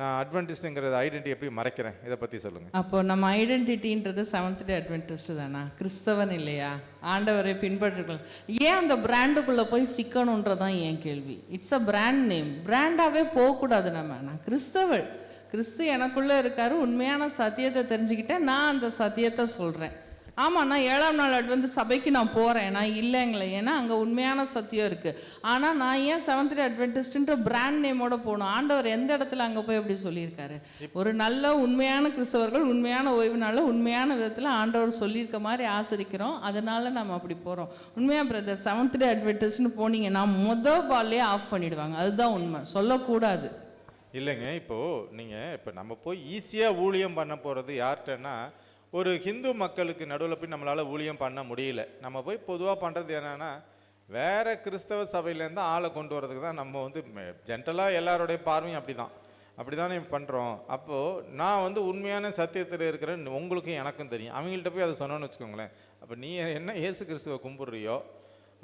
நான் அட்வென்டிஸ்ட்டுங்கிறது ஐடென்டிட்டி எப்படி மறைக்கிறேன், இதை பற்றி சொல்லுங்கள். அப்போ நம்ம ஐடென்டிட்டின்றது செவன்த் டே அட்வென்டிஸ்ட் தானா, கிறிஸ்தவன் இல்லையா, ஆண்டவரை பின்பற்றுகள். ஏன் அந்த பிராண்டுக்குள்ளே போய் சிக்கணுன்றதான் என் கேள்வி. இட்ஸ் அ பிராண்ட் நேம், பிராண்டாகவே போகக்கூடாது. நான் கிறிஸ்தவள், கிறிஸ்து எனக்குள்ளே இருக்காரு, உண்மையான சத்தியத்தை தெரிஞ்சுக்கிட்டேன், நான் அந்த சத்தியத்தை சொல்கிறேன். ஆமாம், நான் 7ஆம் நாள் அட்வென்டிஸ்ட் சபைக்கு நான் போகிறேன், நான் இல்லைங்களே, ஏன்னா அங்கே உண்மையான சத்தியம் இருக்குது. ஆனால் நான் ஏன் செவன்த் டே அட்வென்டிஸ்ட்ன்ற பிராண்ட் நேமோட போகணும்? ஆண்டவர் எந்த இடத்துல அங்கே போய் எப்படி சொல்லியிருக்காரு? ஒரு நல்ல உண்மையான கிறிஸ்தவர்கள் உண்மையான ஓய்வு நாளில் உண்மையான விதத்தில் ஆண்டவர் சொல்லியிருக்க மாதிரி ஆசிரிக்கிறோம், அதனால நம்ம அப்படி போகிறோம். உண்மையாக பிரதர், செவன்த் டே அட்வென்டிஸ்ட்னு போனீங்கன்னா பால்லே ஆஃப் பண்ணிவிடுவாங்க, அதுதான் உண்மை, சொல்லக்கூடாது. இல்லைங்க, இப்போ நம்ம போய் ஈஸியாக ஊழியம் பண்ண போகிறது யார்கிட்டன்னா, ஒரு ஹிந்து மக்களுக்கு நடுவில் போய் நம்மளால் ஊழியம் பண்ண முடியல. நம்ம போய் பொதுவாக பண்ணுறது என்னென்னா, வேறு கிறிஸ்தவ சபையிலேருந்து ஆளை கொண்டு வரதுக்கு தான் நம்ம வந்து ஜென்ரலாக எல்லாருடைய பார்வையும் அப்படி தானே பண்ணுறோம். அப்போது நான் வந்து உண்மையான சத்தியத்தில் இருக்கிறேன்னு உங்களுக்கும் எனக்கும் தெரியும். அவங்கள்ட்ட போய் அதை சொன்னோன்னு வச்சுக்கோங்களேன், அப்போ நீ என்ன இயேசு கிறிஸ்துவை கும்பிட்றியோ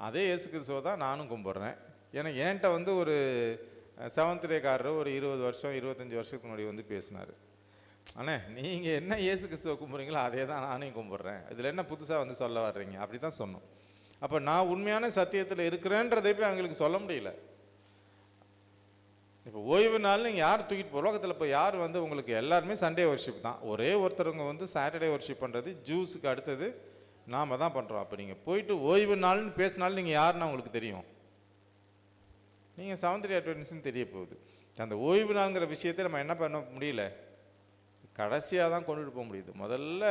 அதே இயேசு கிறிஸ்துவை தான் நானும் கும்பிட்றேன். ஏன்னா என்கிட்ட வந்து ஒரு செவன்த் டேக்காரர் ஒரு 20 வருஷம் 25 வருஷத்துக்கு முன்னாடி வந்து பேசினார், அண்ணே நீங்கள் என்ன இயேசு கிறிஸ்துவை கும்பிட்றீங்களோ அதே தான் நானும் கும்பிட்றேன், இதில் என்ன புதுசாக வந்து சொல்ல வர்றீங்க, அப்படி தான் சொன்னோம். அப்போ நான் உண்மையான சத்தியத்தில் இருக்கிறேன்றதை போய் அவங்களுக்கு சொல்ல முடியல. இப்போ ஓய்வு நாள் நீங்கள் யார் தூக்கிட்டு உலகத்தில் இப்போ யார் வந்து உங்களுக்கு எல்லாருமே சண்டே வர்ஷிப் தான். ஒரே ஒருத்தருங்க வந்து சாட்டர்டே வர்ஷிப் பண்ணுறது ஜூஸுக்கு அடுத்தது நாம் தான் பண்ணுறோம். அப்போ நீங்கள் போயிட்டு ஓய்வு நாள்னு பேசினாலும் நீங்கள் யாருன்னா உங்களுக்கு தெரியும், நீங்கள் செவன்த் டே அட்வென்டிஸ்ட்னு தெரிய போகுது. அந்த ஓய்வு நாளுங்கிற விஷயத்தை நம்ம என்ன பண்ண முடியல, கடைசியாக தான் கொண்டுட்டு போக முடியுது. முதல்ல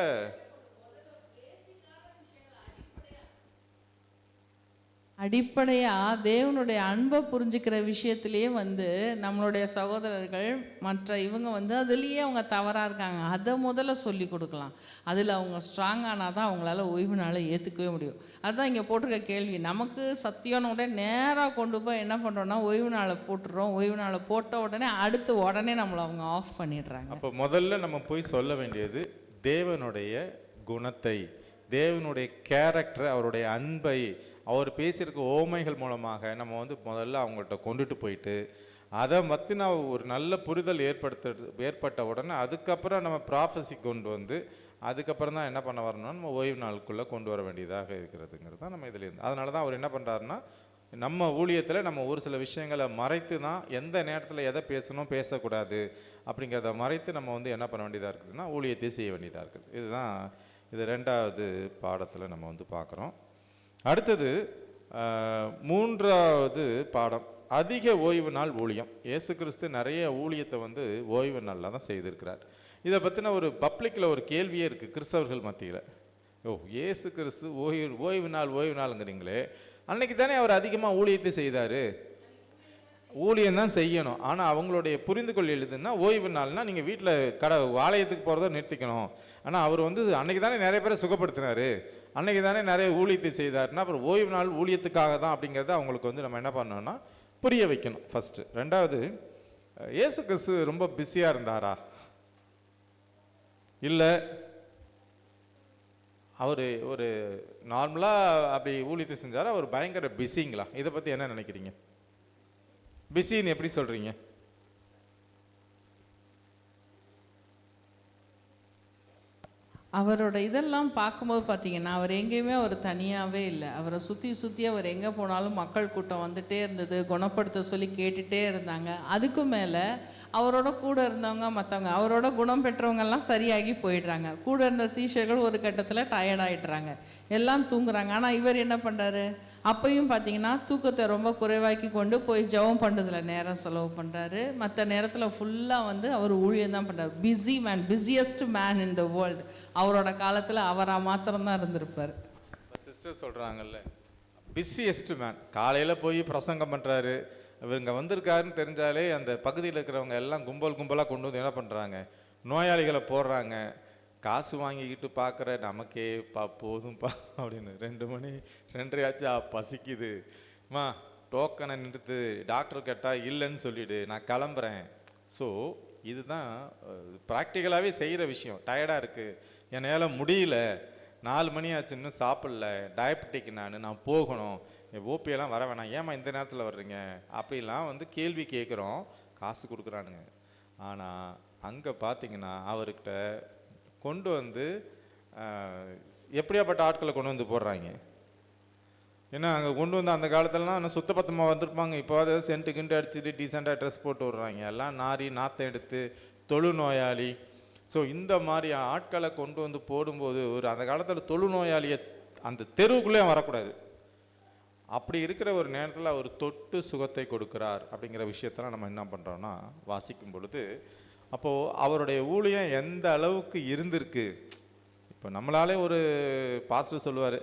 அடிப்படையாக தேவனுடைய அன்பை புரிஞ்சுக்கிற விஷயத்திலேயே வந்து நம்மளுடைய சகோதரர்கள் மற்ற இவங்க வந்து அதுலேயே அவங்க தவறாக இருக்காங்க, அதை முதல்ல சொல்லி கொடுக்கலாம். அதில் அவங்க ஸ்ட்ராங்கானால் தான் அவங்களால ஓய்வு நாளை ஏற்றுக்கவே முடியும். அதுதான் இங்கே போட்டிருக்க கேள்வி. நமக்கு சத்தியான உடனே நேராக கொண்டு போய் என்ன பண்ணுறோன்னா ஓய்வு நாளை போட்டுடுறோம், ஓய்வு நாளை போட்ட உடனே நம்மளை அவங்க ஆஃப் பண்ணிடுறாங்க. அப்போ முதல்ல நம்ம போய் சொல்ல வேண்டியது தேவனுடைய குணத்தை, தேவனுடைய கேரக்டர், அவருடைய அன்பை, அவர் பேசியிருக்க ஓமைகள் மூலமாக நம்ம வந்து முதல்ல அவங்கள்ட்ட கொண்டுட்டு போயிட்டு அதை பற்றின ஒரு நல்ல புரிதல் ஏற்பட்ட உடனே அதுக்கப்புறம் நம்ம ப்ராஃபஸி கொண்டு வந்து அதுக்கப்புறம் தான் என்ன பண்ண வரணும்னா நம்ம ஓய்வு நாளுக்குள்ளே கொண்டு வர வேண்டியதாக இருக்கிறதுங்கிறது தான் நம்ம இதில் இருந்து. அதனால தான் அவர் என்ன பண்ணுறாருன்னா, நம்ம ஊழியத்தில் நம்ம ஒரு சில விஷயங்களை மறைத்து தான் எந்த நேரத்தில் எதை பேசணும் பேசக்கூடாது அப்படிங்கிறத மறைத்து நம்ம வந்து என்ன பண்ண வேண்டியதாக இருக்குதுன்னா ஊழியத்தை செய்ய வேண்டியதாக இருக்குது. இதுதான் இது 2வது பாடத்தில் நம்ம வந்து பார்க்குறோம். அடுத்தது 3வது பாடம், அதிக ஓய்வு நாள் ஊழியம். இயேசு கிறிஸ்து நிறைய ஊழியத்தை வந்து ஓய்வு நாளில் தான் செய்திருக்கிறார். இதை பற்றின ஒரு பப்ளிக்கில் ஒரு கேள்வியே இருக்குது கிறிஸ்தவர்கள் மத்தியில். இயேசு கிறிஸ்து ஓய்வு நாளுங்கிறீங்களே, அன்னைக்கு தானே அவர் அதிகமாக ஊழியத்தை செய்தார், ஊழியம் தான் செய்யணும். ஆனால் அவங்களுடைய புரிந்துகொள் எழுதுன்னா ஓய்வு நாள்னால் நீங்கள் வீட்டில் ஆலயத்துக்கு போகிறத நிறுத்திக்கணும். ஆனால் அவர் வந்து அன்னைக்கு தானே நிறைய பேரை சுகப்படுத்தினார், அன்னைக்கு தானே நிறைய ஊழியத்தை செய்தார்னா அப்புறம் ஓய்வு நாள் ஊழியத்துக்காக தான் அப்படிங்கிறத அவங்களுக்கு வந்து நம்ம என்ன பண்ணோம்னா புரிய வைக்கணும் ஃபஸ்ட்டு. 2வது, இயேசு கிறிஸ்து ரொம்ப பிஸியாக இருந்தாரா, இல்லை அவர் ஒரு நார்மலாக அப்படி ஊழியத்தை செஞ்சாரா, அவர் பயங்கர பிஸிங்களா? இதை பற்றி என்ன நினைக்கிறீங்க? பிஸின்னு எப்படி சொல்கிறீங்க? அவரோட இதெல்லாம் பார்க்கும்போது பார்த்தீங்கன்னா அவர் எங்கேயுமே அவர் தனியாகவே இல்லை. அவரை சுற்றி சுற்றி அவர் எங்கே போனாலும் மக்கள் கூட்டம் வந்துட்டே இருந்தது, குணப்படுத்த சொல்லி கேட்டுகிட்டே இருந்தாங்க. அதுக்கும் மேலே அவரோட கூட இருந்தவங்க மற்றவங்க அவரோட குணம் பெற்றவங்கெல்லாம் சரியாகி போயிடுறாங்க. கூட இருந்த சீஷர்கள் ஒரு கட்டத்தில் டயர்டாயிடுறாங்க, எல்லாம் தூங்குறாங்க. ஆனால் இவர் என்ன பண்ணுறாரு, அப்பையும் பார்த்தீங்கன்னா தூக்கத்தை ரொம்ப குறைவாக்கி கொண்டு போய் ஜெபம் பண்ணுறதுல நேரம் செலவு பண்ணுறாரு. மற்ற நேரத்தில் ஃபுல்லாக வந்து அவர் ஊழியம் தான் பண்ணுறாரு. Busy man, busiest man in the world. அவரோட காலத்தில் அவராக மாத்திரம்தான் இருந்திருப்பார். சிஸ்டர் சொல்கிறாங்கல்ல, பிஸியஸ்ட் மேன். காலையில் போய் பிரசங்கம் பண்ணுறாரு, இவங்க வந்திருக்காருன்னு தெரிஞ்சாலே அந்த பகுதியில் இருக்கிறவங்க எல்லாம் கும்பல் கும்பலாக கொண்டு வந்து என்ன பண்ணுறாங்க, நோயாளிகளை போடுறாங்க. காசு வாங்கிக்கிட்டு பார்க்குற நமக்கே போதும்பா அப்படின்னு 2 மணி 2:30 ஆச்சா, பசிக்குதுமா, டோக்கனை நிறுத்து, டாக்டர் கேட்டால் இல்லைன்னு சொல்லிவிடு, நான் கிளம்புறேன். ஸோ இதுதான் ப்ராக்டிக்கலாகவே செய்கிற விஷயம். டயர்டாக இருக்குது, என்னால் முடியல, 4 மணி ஆச்சு இன்னும் சாப்பிடல, டயபெட்டிக் நான் போகணும், ஓபியெல்லாம் வர வேணாம், ஏமா இந்த நேரத்தில் வர்றீங்க அப்படிலாம் வந்து கேள்வி கேட்குறோம். காசு கொடுக்குறானுங்க. ஆனால் அங்கே பார்த்தீங்கன்னா அவர்கிட்ட கொண்டு வந்து எப்படியாப்பட்ட ஆட்களை கொண்டு வந்து போடுறாங்க. ஏன்னா அங்கே கொண்டு வந்து அந்த காலத்துலலாம் இன்னும் சுத்தபத்தமாக வந்திருப்பாங்க. இப்போ அதாவது சென்ட்டு கிண்டு அடிச்சுட்டு டீசெண்டாக ட்ரெஸ் போட்டு விட்றாங்க. எல்லாம் நாற்றம் எடுத்து தொழுநோயாளி. ஸோ இந்த மாதிரி ஆட்களை கொண்டு வந்து போடும்போது ஒரு அந்த காலத்தில் தொழுநோயாளியை அந்த தெருவுக்குள்ளே வரக்கூடாது. அப்படி இருக்கிற ஒரு நேரத்தில் அவர் தொட்டு சுகத்தை கொடுக்கிறார் அப்படிங்கிற விஷயத்தெல்லாம் நம்ம என்ன பண்ணுறோன்னா வாசிக்கும் பொழுது, அப்போது அவருடைய ஊழியம் எந்த அளவுக்கு இருந்திருக்கு. இப்போ நம்மளாலே ஒரு பாஸ்டர் சொல்லுவார்,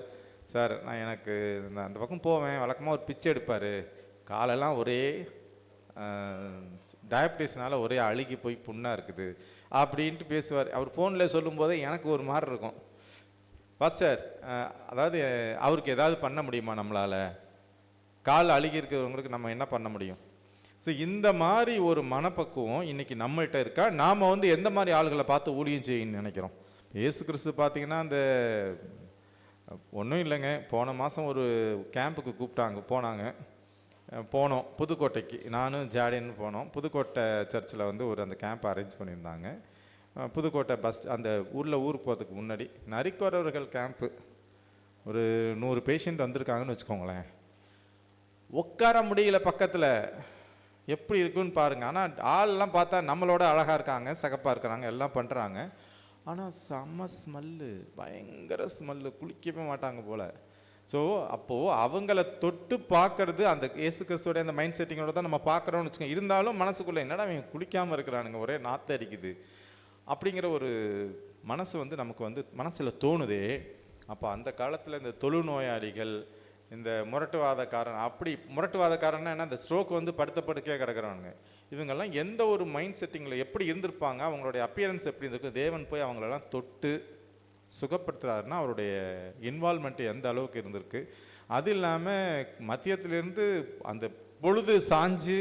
சார் நான் எனக்கு அந்த பக்கம் போவேன், வழக்கமாக ஒரு பிச்சை எடுப்பார், காலெல்லாம் ஒரே டயபிட்டிஸ்னால ஒரே அழுகி போய் புண்ணாக இருக்குது அப்படின்ட்டு பேசுவார். அவர் ஃபோனில் சொல்லும்போதே எனக்கு ஒரு மாதிரி இருக்கும், பாஸ்டர் அதாவது அவருக்கு ஏதாவது பண்ண முடியுமா, நம்மளால் கால் அழுகி இருக்கிறவங்களுக்கு நம்ம என்ன பண்ண முடியும். ஸோ இந்த மாதிரி ஒரு மனப்பக்குவம் இன்றைக்கி நம்மள்கிட்ட இருக்கா. நாம் வந்து எந்த மாதிரி ஆளுகளை பார்த்து ஊழியம் செய்யணும்னு நினைக்கிறோம். இயேசு கிறிஸ்து பார்த்திங்கன்னா அந்த ஒன்றும் இல்லைங்க, போன மாதம் ஒரு கேம்புக்கு போனோம் புதுக்கோட்டைக்கு, நானும் ஜாடின்னு போனோம். புதுக்கோட்டை சர்ச்சில் வந்து அந்த கேம்ப் அரேஞ்ச் பண்ணியிருந்தாங்க. புதுக்கோட்டை அந்த ஊருக்கு போகிறதுக்கு முன்னாடி நரிக்குறவர்கள் கேம்ப்பு, ஒரு 100 பேஷண்ட் வந்திருக்காங்கன்னு வச்சுக்கோங்களேன். உட்கார முடியல பக்கத்தில், எப்படி இருக்குன்னு பாருங்கள். ஆனால் ஆள்லாம் பார்த்தா நம்மளோட அழகாக இருக்காங்க, சகப்பாக இருக்கிறாங்க, எல்லாம் பண்ணுறாங்க. ஆனால் செம்ம ஸ்மெல்லு, பயங்கர ஸ்மெல்லு, குளிக்கவே மாட்டாங்க போல். ஸோ அப்போது அவங்கள தொட்டு பார்க்கறது அந்த இயேசு கிறிஸ்துவோட அந்த மைண்ட் செட்டிங்கோட தான் நம்ம பார்க்குறோம்னு வச்சுக்கோங்க. இருந்தாலும் மனசுக்குள்ளே என்னடா அவங்க குளிக்காமல் இருக்கிறானுங்க, ஒரே நாற்று அடிக்குது அப்படிங்கிற ஒரு மனசு வந்து நமக்கு மனசில் தோணுதே. அப்போ அந்த காலத்தில் இந்த தொழுநோயாளிகள், இந்த முரட்டுவாதக்காரன்னா என்ன, இந்த ஸ்ட்ரோக் வந்து படுக்கையாக கிடக்குறானுங்க, இவங்கெல்லாம் எந்த ஒரு மைண்ட் செட்டிங்கில் எப்படி இருந்திருப்பாங்க, அவங்களுடைய அப்பியரன்ஸ் எப்படி இருந்திருக்கு. தேவன் போய் அவங்களெல்லாம் தொட்டு சுகப்படுத்துறாருன்னா அவருடைய இன்வால்மெண்ட் எந்த அளவுக்கு இருந்திருக்கு. அது இல்லாமல் மத்தியத்திலேருந்து அந்த பொழுது சாஞ்சு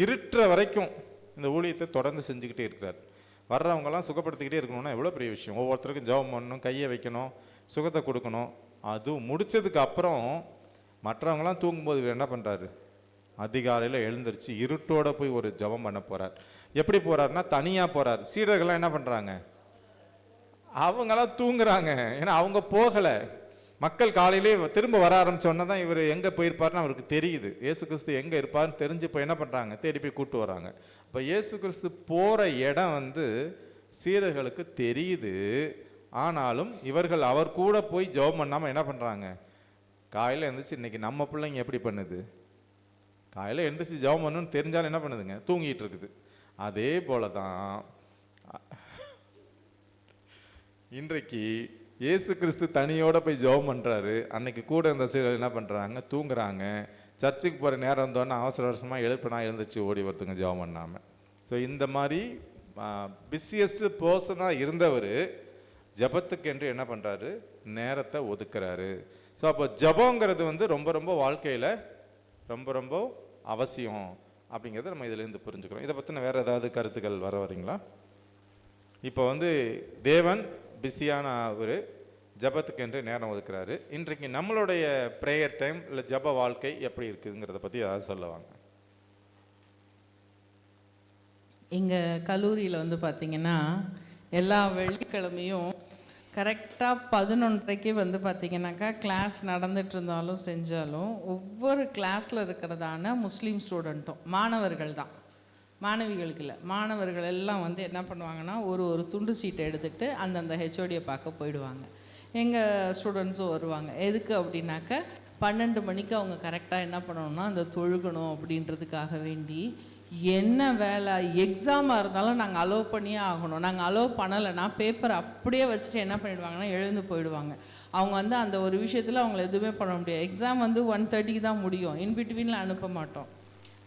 இருட்டுற வரைக்கும் இந்த ஊழியத்தை தொடர்ந்து செஞ்சுக்கிட்டே இருக்கிறார். வர்றவங்கெல்லாம் சுகப்படுத்திக்கிட்டே இருக்கணும்னா எவ்வளோ பெரிய விஷயம். ஒவ்வொருத்தருக்கும் ஜெபம் பண்ணணும், கையை வைக்கணும், சுகத்தை கொடுக்கணும். அதுவும் முடித்ததுக்கு அப்புறம் மற்றவங்களாம் தூங்கும்போது இவர் என்ன பண்ணுறாரு, அதிகாலையில் எழுந்திரிச்சு இருட்டோட போய் ஒரு ஜெபம் பண்ண போகிறார். எப்படி போகிறாருன்னா தனியாக போகிறார். சீடர்கள்லாம் என்ன பண்ணுறாங்க, அவங்களாம் தூங்குறாங்க. ஏன்னா அவங்க போகலை. மக்கள் காலையிலே திரும்ப வர ஆரம்பித்தோன்னே தான் இவர் எங்கே போயிருப்பார்னு அவருக்கு தெரியுது. இயேசு கிறிஸ்து எங்கே இருப்பார்னு தெரிஞ்சு இப்போ என்ன பண்ணுறாங்க, தேடி போய் கூப்பிட்டு வராங்க. இப்போ இயேசு கிறிஸ்து போகிற இடம் சீடர்களுக்கு தெரியுது. ஆனாலும் இவர்கள் அவர் கூட போய் ஜெபம் பண்ணாமல் என்ன பண்ணுறாங்க, காலையில் எழுந்திரிச்சு இன்றைக்கி நம்ம பிள்ளைங்க எப்படி பண்ணுது, காலையில் எழுந்திரிச்சு ஜெபம் பண்ணணும்னு தெரிஞ்சாலும் என்ன பண்ணுதுங்க, தூங்கிட்டு இருக்குது. அதே போல தான் இன்றைக்கு இயேசு கிறிஸ்து தனியோட போய் ஜெபம் பண்ணுறாரு. அன்னைக்கு கூட இருந்த சீடர்கள் என்ன பண்ணுறாங்க, தூங்குறாங்க. சர்ச்சுக்கு போகிற நேரம் வந்தோடனே அவசர அவசரமாக எழுந்துச்சு ஓடி வருதுங்க ஜெபம் பண்ணாமல். ஸோ இந்த மாதிரி பிஸியஸ்ட் பர்சனாக இருந்தவர் ஜபத்துக்கு என்று என்ன பண்ணுறாரு, நேரத்தை ஒதுக்குறாரு. ஸோ அப்போ ஜபங்கிறது ரொம்ப ரொம்ப வாழ்க்கையில் ரொம்ப ரொம்ப அவசியம் அப்படிங்கிறத நம்ம இதிலேருந்து புரிஞ்சுக்கிறோம். இதை பற்றின வேறு ஏதாவது கருத்துக்கள் வரீங்களா? இப்போ தேவன் பிஸியான ஒரு ஜபத்துக்கு என்று நேரம் ஒதுக்குறாரு. இன்றைக்கு நம்மளுடைய ப்ரேயர் டைம் இல்லை ஜப வாழ்க்கை எப்படி இருக்குதுங்கிறத பற்றி ஏதாவது சொல்லுவாங்க. எங்கள் கல்லூரியில் பார்த்தீங்கன்னா எல்லா வெள்ளிக்கிழமையும் கரெக்டாக 11:30க்கு வந்து பார்த்திங்கனாக்கா கிளாஸ் நடந்துட்டு இருந்தாலும் செஞ்சாலும் ஒவ்வொரு கிளாஸில் இருக்கிறதான முஸ்லீம் ஸ்டூடெண்ட்டும் மாணவர்கள் தான், மாணவிகளுக்கு இல்லை, மாணவர்கள் எல்லாம் வந்து என்ன பண்ணுவாங்கன்னா ஒரு துண்டு சீட்டை எடுத்துகிட்டு அந்தந்த ஹெச்ஓடியை பார்க்க போயிடுவாங்க. எங்கள் ஸ்டூடெண்ட்ஸும் வருவாங்க. எதுக்கு அப்படின்னாக்க 12 மணிக்கு அவங்க கரெக்டாக என்ன பண்ணணும்னா அந்த தொழுகணும் அப்படின்றதுக்காக வேண்டி என்ன வேலை எக்ஸாமாக இருந்தாலும் நாங்கள் அலோவ் பண்ணியே ஆகணும். நாங்கள் அலோவ் பண்ணலைன்னா பேப்பர் அப்படியே வச்சுட்டு என்ன பண்ணிடுவாங்கன்னா எழுந்து போயிடுவாங்க. அவங்க வந்து அந்த ஒரு விஷயத்தில் அவங்கள எதுவுமே பண்ண முடியாது. எக்ஸாம் வந்து 1:30க்கு தான் முடியும், இன்பிட்வீனில் அனுப்ப மாட்டோம்,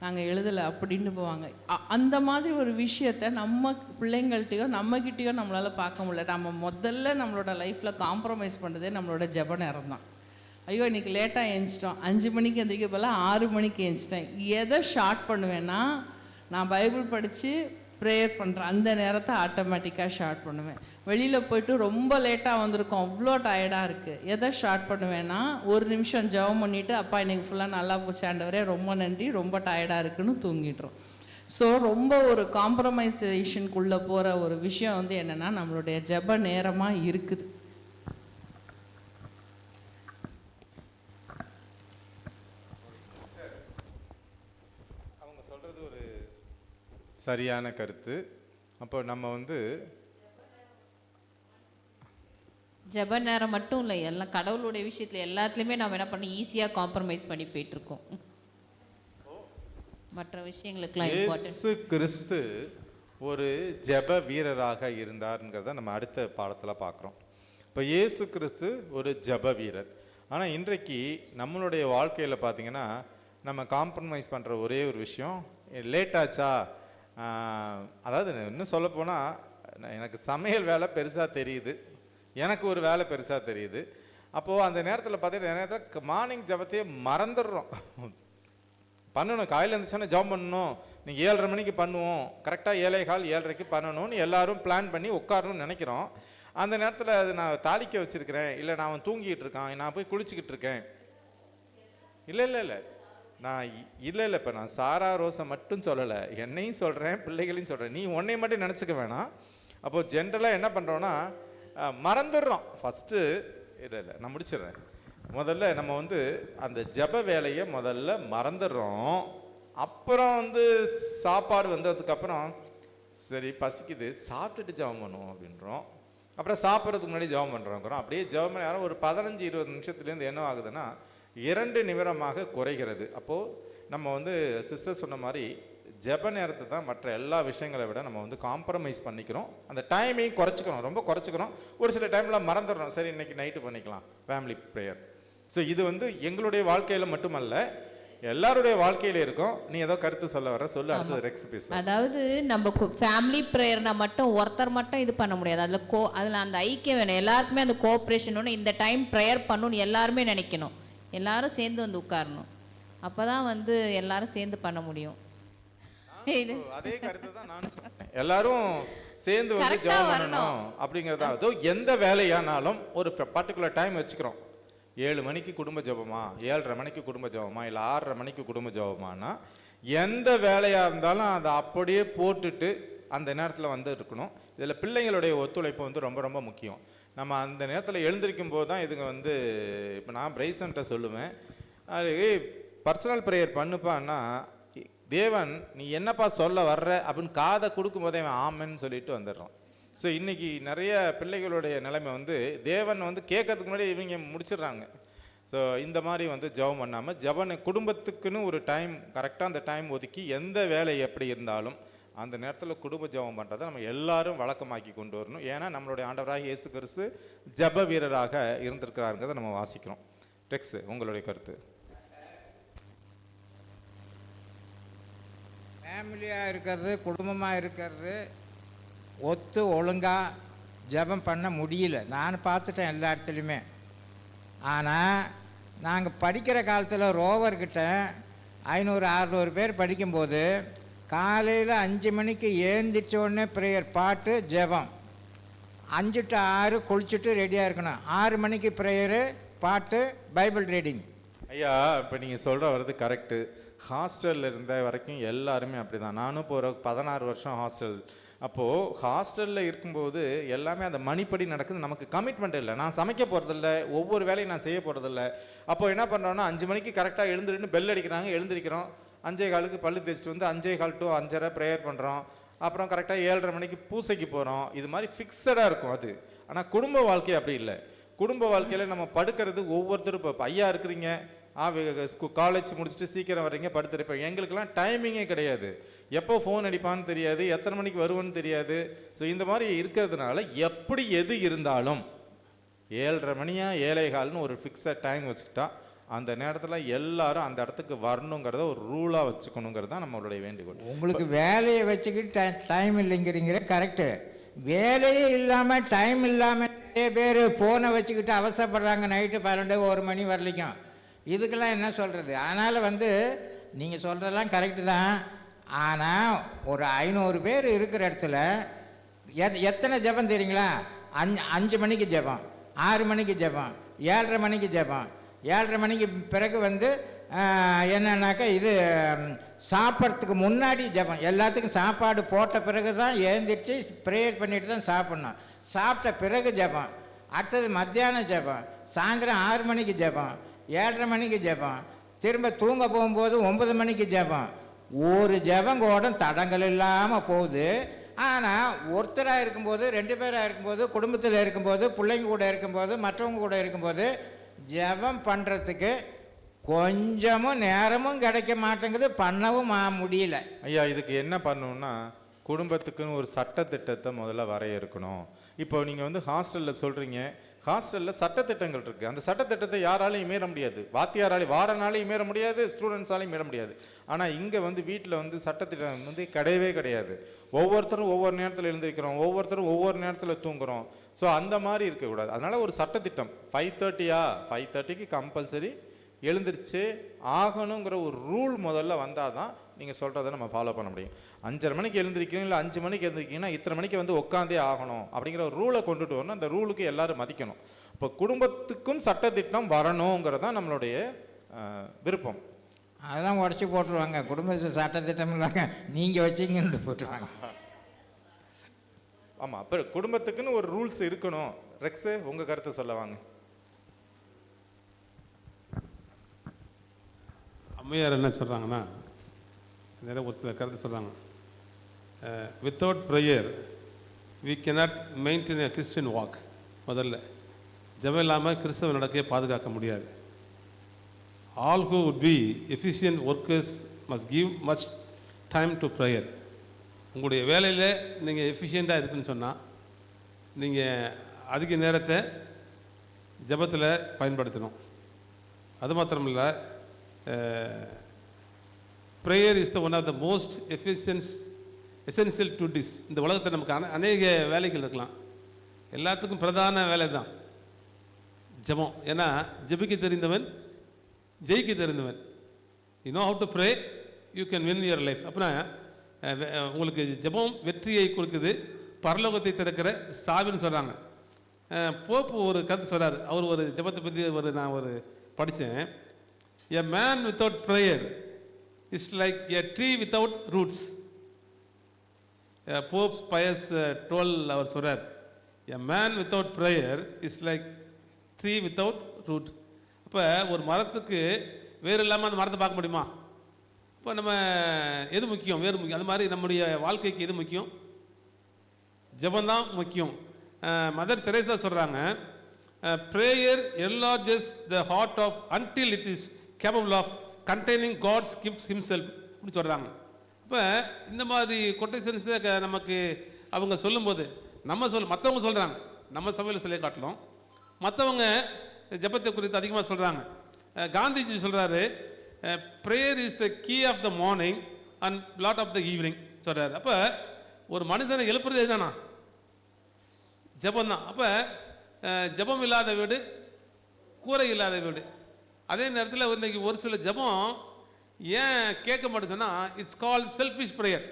நாங்கள் எழுதலை அப்படின்னு போவாங்க. அந்த மாதிரி ஒரு விஷயத்த நம்ம பிள்ளைங்கள்ட்டையோ நம்மக்கிட்டேயோ நம்மளால் பார்க்க முடியல. நம்ம முதல்ல நம்மளோட லைஃப்பில் காம்ப்ரமைஸ் பண்ணுறதே நம்மளோட ஜெப நேரம் தான். ஐயோ இன்றைக்கி லேட்டாக எழுந்திச்சிட்டோம், 5 மணிக்கு எந்திரிக்க போல 6 மணிக்கு எழுந்திச்சிட்டேன். எதை ஷார்ட் பண்ணுவேன்னா நான் பைபிள் படித்து ப்ரேயர் பண்ணுறேன், அந்த நேரத்தை ஆட்டோமேட்டிக்காக ஷார்ட் பண்ணுவேன். வெளியில் போய்ட்டு ரொம்ப லேட்டாக வந்திருக்கோம், அவ்வளோ டயர்டாக இருக்குது, எதை ஷார்ட் பண்ணுவேன்னா 1 நிமிஷம் ஜெபம் பண்ணிவிட்டு அப்பா இன்றைக்கி ஃபுல்லாக நல்லா போச்சு ஆண்டவரே ரொம்ப நன்றி ரொம்ப டயர்டாக இருக்குன்னு தூங்கிடுறோம். ஸோ ரொம்ப ஒரு காம்ப்ரமைசேஷனுக்குள்ளே போகிற ஒரு விஷயம் வந்து என்னென்னா நம்மளுடைய ஜெப நேரமாக இருக்குது. சரியான கருத்து. அப்போ நம்ம வந்து ஜெப நேரம் மட்டும் இல்லை, எல்லாம் கடவுளுடைய விஷயத்தில் எல்லாத்துலேயுமே நம்ம என்ன பண்ணி ஈஸியாக காம்ப்ரமைஸ் பண்ணி போயிட்டுருக்கோம். மற்ற விஷயங்களுக்குலாம் இயேசு கிறிஸ்து ஒரு ஜெப வீரராக இருந்தாருங்கிறத நம்ம அடுத்த பாடத்தில் பார்க்குறோம். இப்போ இயேசு கிறிஸ்து ஒரு ஜெப வீரர். ஆனால் இன்றைக்கு நம்மளுடைய வாழ்க்கையில் பார்த்திங்கன்னா நம்ம காம்ப்ரமைஸ் பண்ணுற ஒரே ஒரு விஷயம் லேட் ஆச்சா. அதாவது இன்னும் சொல்லப்போனால் எனக்கு சமையல் வேலை பெருசாக தெரியுது, எனக்கு ஒரு வேலை பெருசாக தெரியுது. அப்போது அந்த நேரத்தில் பார்த்தீங்கன்னா நேரத்தில் மார்னிங் ஜபத்தையே மறந்துடுறோம். பண்ணணும், காலையில் இருந்துச்சுன்னா ஜபம் பண்ணணும், நீங்கள் 7:30 மணிக்கு பண்ணுவோம், கரெக்டாக 7:15 7:30க்கு பண்ணணும்னு எல்லோரும் பிளான் பண்ணி உட்காரணும்னு நினைக்கிறோம். அந்த நேரத்தில் அது நான் தாளிக்க வச்சுருக்கிறேன், இல்லை நான் அவன் தூங்கிட்டு இருக்கான், நான் போய் குளிச்சுக்கிட்டு இருக்கேன். இல்லை நான் இல்லை இப்போ நான் சாரா ரோஸை மட்டும் சொல்லலை, என்னையும் சொல்கிறேன் பிள்ளைகளையும் சொல்கிறேன். நீ உன்னை மட்டும் நினச்சிக்க வேணாம். அப்போது ஜென்ரலாக என்ன பண்ணுறோன்னா மறந்துடுறோம். ஃபஸ்ட்டு இல்லை நான் முடிச்சிடுறேன். முதல்ல நம்ம வந்து அந்த ஜப வேலையை முதல்ல மறந்துடுறோம். அப்புறம் வந்து சாப்பாடு வந்ததுக்கப்புறம் சரி பசிக்குது சாப்பிட்டுட்டு ஜபம் பண்ணுவோம் அப்படின்றோம். அப்புறம் சாப்பிட்றதுக்கு முன்னாடி ஜபம் பண்ணுறோங்கிறோம். அப்படியே ஜபம் நேரம் ஒரு 15-20 நிமிஷத்துலேருந்து என்ன ஆகுதுன்னா 2 நிமிடமாக குறைகிறது. அப்போது நம்ம வந்து சிஸ்டர் சொன்ன மாதிரி ஜெப நேரத்தை தான் மற்ற எல்லா விஷயங்களை விட நம்ம வந்து காம்ப்ரமைஸ் பண்ணிக்கிறோம். அந்த டைமையும் குறைச்சிக்கணும், ரொம்ப குறைச்சிக்கணும். ஒரு சில டைமில் மறந்துடுறோம், சரி இன்னைக்கு நைட்டு பண்ணிக்கலாம் ஃபேமிலி ப்ரேயர். ஸோ இது வந்து எங்களுடைய வாழ்க்கையில் மட்டுமல்ல எல்லாருடைய வாழ்க்கையில இருக்கும். நீ ஏதோ கருத்து சொல்ல வர சொல்லு, அடுத்து ரெக்ஸ் பேசு. அதாவது நம்ம ஃபேமிலி ப்ரேயர்னா மட்டும் ஒருத்தர் மட்டும் இது பண்ண முடியாது. அதில் அந்த ஐக்கியம் வேணும், எல்லாருக்குமே அந்த கோஆப்ரேஷன் ஒன்று. இந்த டைம் ப்ரேயர் பண்ணணும்னு எல்லாருமே நினைக்கணும், எல்லாரும் சேர்ந்து வந்து உட்காரணும். அப்பதான் வந்து எல்லாரும் சேர்ந்து பண்ண முடியும். அதே கருத்து தான் நானும் சொன்னேன், எல்லாரும் சேர்ந்து வந்து ஜெபம் பண்ணணும் அப்படிங்கிறதா. அதோ எந்த வேலையானாலும் ஒரு பர்டிகுலர் டைம் வச்சுக்கிறோம். 7 மணிக்கு குடும்ப ஜெபமா, 7:30 மணிக்கு குடும்ப ஜெபமா, இல்லை 6:30 மணிக்கு குடும்ப ஜெபமானா எந்த வேலையாக இருந்தாலும் அதை அப்படியே போட்டுட்டு அந்த நேரத்தில் வந்து இருக்கணும். இதில் பிள்ளைங்களுடைய ஒத்துழைப்பு வந்து ரொம்ப ரொம்ப முக்கியம். நம்ம அந்த நேரத்தில் எழுந்திருக்கும் போது தான் இதுங்க வந்து இப்போ நான் பிரைசன்ட்ட சொல்லுவேன், பர்சனல் ப்ரேயர் பண்ணுப்பான்னா தேவன் நீ என்னப்பா சொல்ல வர்ற அப்படின்னு காதை கொடுக்கும் போதே அவன் ஆமன்னு சொல்லிட்டு வந்துடுறோம். ஸோ இன்றைக்கி நிறைய பிள்ளைகளுடைய நிலைமை வந்து தேவன் வந்து கேட்கறதுக்கு முன்னாடி இவங்க முடிச்சிடுறாங்க. ஸோ இந்த மாதிரி வந்து ஜெபம் பண்ணாமல் ஜெபனை குடும்பத்துக்குன்னு ஒரு டைம் கரெக்டாக அந்த டைம் ஒதுக்கி எந்த வேலை எப்படி இருந்தாலும் அந்த நேரத்தில் குடும்ப ஜெபம் பண்ணுறதை நம்ம எல்லாரும் வழக்கமாக்கி கொண்டு வரணும். ஏன்னா நம்மளுடைய ஆண்டவராக இயேசு கிறிஸ்து ஜெப வீரராக இருந்திருக்கிறாருங்கிறத நம்ம வாசிக்கிறோம். டெக்ஸ் உங்களுடைய கருத்து. ஃபேமிலியாக இருக்கிறது, குடும்பமாக இருக்கிறது ஒத்து ஒழுங்காக ஜெபம் பண்ண முடியல. நான் பார்த்துட்டேன் எல்லா இடத்துலையுமே. ஆனால் நாங்கள் படிக்கிற காலத்தில் ரோவர்கிட்ட 500-600 பேர் படிக்கும்போது காலையில் 5 மணிக்கு ஏந்திரிச்சோடனே ப்ரேயர், பாட்டு, ஜெபம். 5 to 6 குளிச்சுட்டு ரெடியாக இருக்கணும். 6 மணிக்கு ப்ரேயரு, பாட்டு, பைபிள் ரீடிங். ஐயா இப்போ நீங்கள் சொல்கிற வர்றது கரெக்டு. ஹாஸ்டலில் இருந்த வரைக்கும் எல்லாருமே அப்படி தான். நானும் இப்போ ஒரு 16 வருஷம் ஹாஸ்டல். அப்போது ஹாஸ்டலில் இருக்கும்போது எல்லாமே அந்த மணிப்படி நடக்குது. நமக்கு கமிட்மெண்ட் இல்லை. நான் சமைக்க போகிறதில்ல, ஒவ்வொரு வேலையும் நான் செய்ய போகிறதில்ல. அப்போது என்ன பண்ணுறோன்னா 5 மணிக்கு கரெக்டாக எழுந்துருன்னு பெல் அடிக்கிறாங்க, எழுந்திருக்கிறோம். 5:15 பல்லு தேய்ச்சிட்டு வந்து 5:15 to 5:30 ப்ரேயர் பண்ணுறோம். அப்புறம் கரெக்டாக 7:30 மணிக்கு பூசைக்கு போகிறோம். இது மாதிரி ஃபிக்ஸடாக இருக்கும் அது. ஆனால் குடும்ப வாழ்க்கை அப்படி இல்லை. குடும்ப வாழ்க்கையில் நம்ம படுக்கிறது ஒவ்வொருத்தரும் இப்போ ஐயா இருக்கிறீங்க, காலேஜ் முடிச்சுட்டு சீக்கிரம் வர்றீங்க, படுத்துருப்பேன். எங்களுக்கெல்லாம் டைமிங்கே கிடையாது. எப்போ ஃபோன் அடிப்பான்னு தெரியாது, எத்தனை மணிக்கு வருவோன்னு தெரியாது. ஸோ இந்த மாதிரி இருக்கிறதுனால எப்படி எது இருந்தாலும் 7:30 மணியா 7:15 ஒரு ஃபிக்ஸட் டைம் வச்சுக்கிட்டா அந்த நேரத்தில் எல்லாரும் அந்த இடத்துக்கு வரணுங்கிறத ஒரு ரூலாக வச்சுக்கணுங்கிறது தான் நம்மளுடைய வேண்டுகோள். உங்களுக்கு வேலையை வச்சுக்கிட்டு டைம் இல்லைங்கிறீங்க, கரெக்டு. வேலையே இல்லாமல் டைம் இல்லாமல் நிறைய பேர் ஃபோனை வச்சுக்கிட்டு அவசரப்படுறாங்க. நைட்டு 12-1 மணி வரலைக்கும். இதுக்கெல்லாம் என்ன சொல்கிறது? அதனால் நீங்கள் சொல்கிறதெல்லாம் கரெக்டு தான். ஆனால் ஒரு 500 பேர் இருக்கிற இடத்துல எத்தனை ஜெபம் தெரியுங்களா? 5 மணிக்கு ஜெபம், 6 மணிக்கு ஜெபம், 7:30 மணிக்கு ஜெபம். 7:30 மணிக்கு பிறகு என்னன்னாக்கா இது சாப்பிட்றதுக்கு முன்னாடி ஜெபம். எல்லாத்துக்கும் சாப்பாடு போட்ட பிறகு தான் எழுந்திரிச்சு ப்ரேயர் பண்ணிட்டு தான் சாப்பிட்ணும். சாப்பிட்ட பிறகு ஜெபம். அடுத்தது மத்தியானம் ஜெபம், சாயந்தரம் 6 மணிக்கு ஜெபம், 7:30 மணிக்கு ஜெபம், திரும்ப தூங்க போகும்போது 9 மணிக்கு ஜெபம். ஒரு ஜெபம் கூட தடங்கள் இல்லாமல் போகுது. ஆனால் ஒருத்தராக இருக்கும்போது, 2 பேராக இருக்கும்போது, குடும்பத்தில் இருக்கும்போது, பிள்ளைங்க கூட இருக்கும்போது, மற்றவங்க கூட இருக்கும்போது ஜெபம் பண்ணுறதுக்கு கொஞ்சமும் நேரமும் கிடைக்க மாட்டேங்குது, பண்ணவும் முடியல. ஐயா, இதுக்கு என்ன பண்ணணும்னா குடும்பத்துக்குன்னு ஒரு சட்டத்திட்டத்தை முதல்ல வரையறுக்கணும். இப்போ நீங்கள் ஹாஸ்டலில் சொல்கிறீங்க, ஹாஸ்டலில் சட்டத்திட்டங்கள் இருக்குது. அந்த சட்டத்திட்டத்தை யாராலையும் மீற முடியாது. வார்டனாலையும் மீற முடியாது, ஸ்டூடெண்ட்ஸாலையும் மீற முடியாது. ஆனால் இங்கே வீட்டில் சட்டத்திட்டம் கிடையவே கிடையாது. ஒவ்வொருத்தரும் ஒவ்வொரு நேரத்தில் எழுந்திருக்கிறோம், ஒவ்வொருத்தரும் ஒவ்வொரு நேரத்தில் தூங்குகிறோம். ஸோ அந்த மாதிரி இருக்கக்கூடாது. அதனால் ஒரு சட்டத்திட்டம் 5:30க்கு கம்பல்சரி எழுந்திரிச்சு ஆகணுங்கிற ஒரு ரூல் முதல்ல வந்தால் தான் நீங்கள் சொல்கிறத நம்ம ஃபாலோ பண்ண முடியும். 5:30 மணிக்கு எழுந்திருக்கீங்க, இல்லை 5 மணிக்கு எழுந்திருக்கீங்கன்னா இத்தனை மணிக்கு உட்காந்தே ஆகணும் அப்படிங்கிற ஒரு ரூலை கொண்டுட்டு வரணும். அந்த ரூலுக்கு எல்லாரும் மதிக்கணும். இப்போ குடும்பத்துக்கும் சட்டத்திட்டம் வரணுங்கிறது தான் நம்மளுடைய விருப்பம். அதெல்லாம் உடச்சி போட்டுருவாங்க. குடும்ப சட்டத்திட்டம் இல்லைங்க, நீங்கள் வச்சிங்கன்னு போட்டுருவாங்க. ஆமாம், இப்போ குடும்பத்துக்குன்னு ஒரு ரூல்ஸ் இருக்கணும். ரெக்ஸு, உங்கள் கருத்தை சொல்ல வாங்க. அம்மையார் என்ன சொல்கிறாங்கன்னா, நிறைய ஒரு சில கருத்து சொல்கிறாங்க. Without prayer we cannot maintain a Christian walk. முதல்ல ஜெபம் இல்லாமல் கிறிஸ்தவ நடக்கையை பாதுகாக்க முடியாது. All who would be efficient workers must give much time to prayer. உங்களுடைய வேலையில் நீங்கள் எஃபிஷியண்ட்டாக இருக்குன்னு சொன்னால் நீங்கள் அதிக நேரத்தை ஜெபத்தில் பயன்படுத்தணும். அது மாத்திரமில்லை, prayer is the one of the most essential duties. இந்த உலகத்தில் நமக்கு அநேக வேலைகள் இருக்கலாம், எல்லாத்துக்கும் பிரதான வேலை தான் ஜெபம். ஏன்னா ஜெபிக்க தெரிந்தவன் ஜெயிக்க தெரிந்தவன். You know how to pray, you can win your life. அப்படின்னா உங்களுக்கு ஜெபம் வெற்றியை கொடுக்குது, பரலோகத்தை திறக்கிற சாவின்னு சொல்கிறாங்க. போப்பு ஒரு கருத்து சொல்கிறார். அவர் ஒரு ஜெபத்தை பற்றி நான் படித்தேன். A man without prayer is like a tree without roots. Pope Pius XII அவர் சொல்கிறார், a man without prayer is like tree without root. அப்போ ஒரு மரத்துக்கு வேறு இல்லாமல் அந்த மரத்தை பார்க்க முடியுமா? இப்போ நம்ம எது முக்கியம்? வேறு முக்கியம். அது மாதிரி நம்முடைய வாழ்க்கைக்கு எது முக்கியம்? ஜெபந்தான் முக்கியம். மதர் தெரேசா சொல்கிறாங்க, prayer enlarges the heart of until it is capable of containing God's gifts himself அப்படி சொல்கிறாங்க. இப்போ இந்த மாதிரி கொட்டேஷன்ஸ் நமக்கு அவங்க சொல்லும்போது மற்றவங்க சொல்கிறாங்க, நம்ம சபையில் சொல்ல காட்டலாம், மற்றவங்க ஜெபத்தை குறித்து அதிகமாக சொல்கிறாங்க. காந்திஜி சொல்கிறாரு, prayer is the key of the morning and lot of the evening சொல்கிறார். அப்போ ஒரு மனிதனை எழுப்புறதே தானா? ஜெபம் தான். அப்போ ஜெபம் இல்லாத வீடு கூரை இல்லாத வீடு. அதே நேரத்தில் இன்றைக்கி ஒரு சில ஜெபம் ஏன் கேட்க மாட்டேன்னு சொன்னால், இட்ஸ் கால் செல்ஃபிஷ் ப்ரேயர்.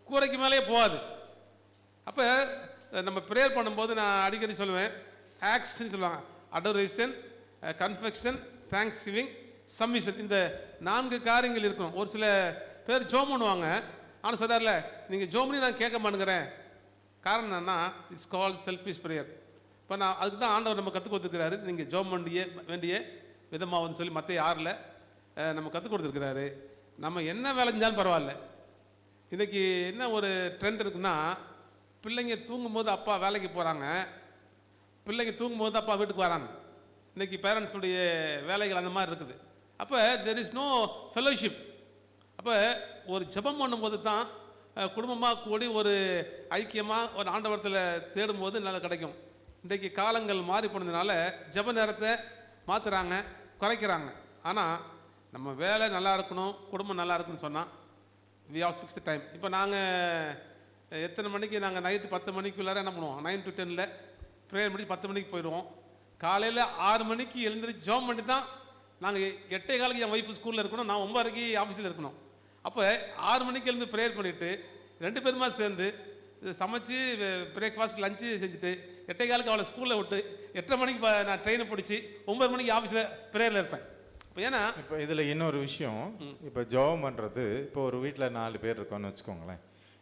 கூரைக்கு மேலேயே போகாது. அப்போ நம்ம ப்ரேயர் பண்ணும்போது நான் அடிக்கடி சொல்லுவேன், ஆக்ஸ்ன்னு சொல்லுவாங்க, adoration, confession, thanks giving, submission, இந்த 4 காரியங்கள் இருக்கணும். ஒரு சில பேர் ஜோம் பண்ணுவாங்க, ஆனால் சொல்கிறார்ல நீங்கள் ஜோம் பண்ணி நான் கேட்க மாட்டேங்கிறேன். காரணம் என்னன்னா, இட்ஸ் கால் செல்ஃபிஷ் ப்ரேயர். இப்போ நான் அதுக்கு தான் ஆண்டவர் நம்ம கற்றுக் கொடுத்துருக்கிறாரு, நீங்கள் ஜோம் பண்ணிய வேண்டிய விதமாக வந்து சொல்லி மற்ற 6 நம்ம கற்றுக் கொடுத்துருக்கிறாரு. நம்ம என்ன வேலை செஞ்சாலும் பரவாயில்ல. இன்றைக்கி என்ன ஒரு ட்ரெண்ட் இருக்குன்னா, பிள்ளைங்க தூங்கும்போது அப்பா வேலைக்கு போகிறாங்க, பிள்ளைங்க தூங்கும்போது அப்பா வீட்டுக்கு வராங்க. இன்றைக்கி பேரண்ட்ஸுடைய வேலைகள் அந்த மாதிரி இருக்குது. அப்போ தெர் இஸ் நோ ஃபெலோஷிப். அப்போ ஒரு ஜெபம் பண்ணும்போது தான் குடும்பமாக கூடி ஒரு ஐக்கியமாக ஒரு ஆண்டவரத்தில் தேடும்போது நல்லா கிடைக்கும். இன்றைக்கி காலங்கள் மாறி போனதுனால ஜெப நேரத்தை மாற்றுறாங்க, குறைக்கிறாங்க. ஆனால் நம்ம வேலை நல்லா இருக்கணும், குடும்பம் நல்லா இருக்குன்னு சொன்னால் வி ஹவ் ஃபிக்ஸ்டு டைம். இப்போ நாங்கள் எத்தனை மணிக்கு நாங்கள் நைட்டு 10 மணிக்குள்ளார என்ன பண்ணுவோம், 9 to 10 ப்ரேயர் பண்ணி 10 மணிக்கு போயிடுவோம். காலையில் 6 மணிக்கு எழுந்திரிச்சு ஜெபம் பண்ணி தான் நாங்கள் 8:15 என் ஒய்ஃபு ஸ்கூலில் இருக்கணும், நான் 9:30 ஆஃபீஸில் இருக்கணும். அப்போ 6 மணிக்கு எழுந்து ப்ரேயர் பண்ணிவிட்டு 2 பேருமா சேர்ந்து சமைச்சு பிரேக்ஃபாஸ்ட் லஞ்சு செஞ்சுட்டு 8:15 அவளை ஸ்கூலில் விட்டு 8:30 மணிக்கு நான் ட்ரெயினை பிடிச்சி 9 மணிக்கு ஆஃபீஸில் ப்ரேயரில் இருப்பேன். இப்போ ஏன்னா இப்போ இதில் இன்னொரு விஷயம், இப்போ ஜெபம் பண்ணுறது, இப்போ ஒரு வீட்டில் 4 பேர் இருக்கோன்னு வச்சுக்கோங்களேன்.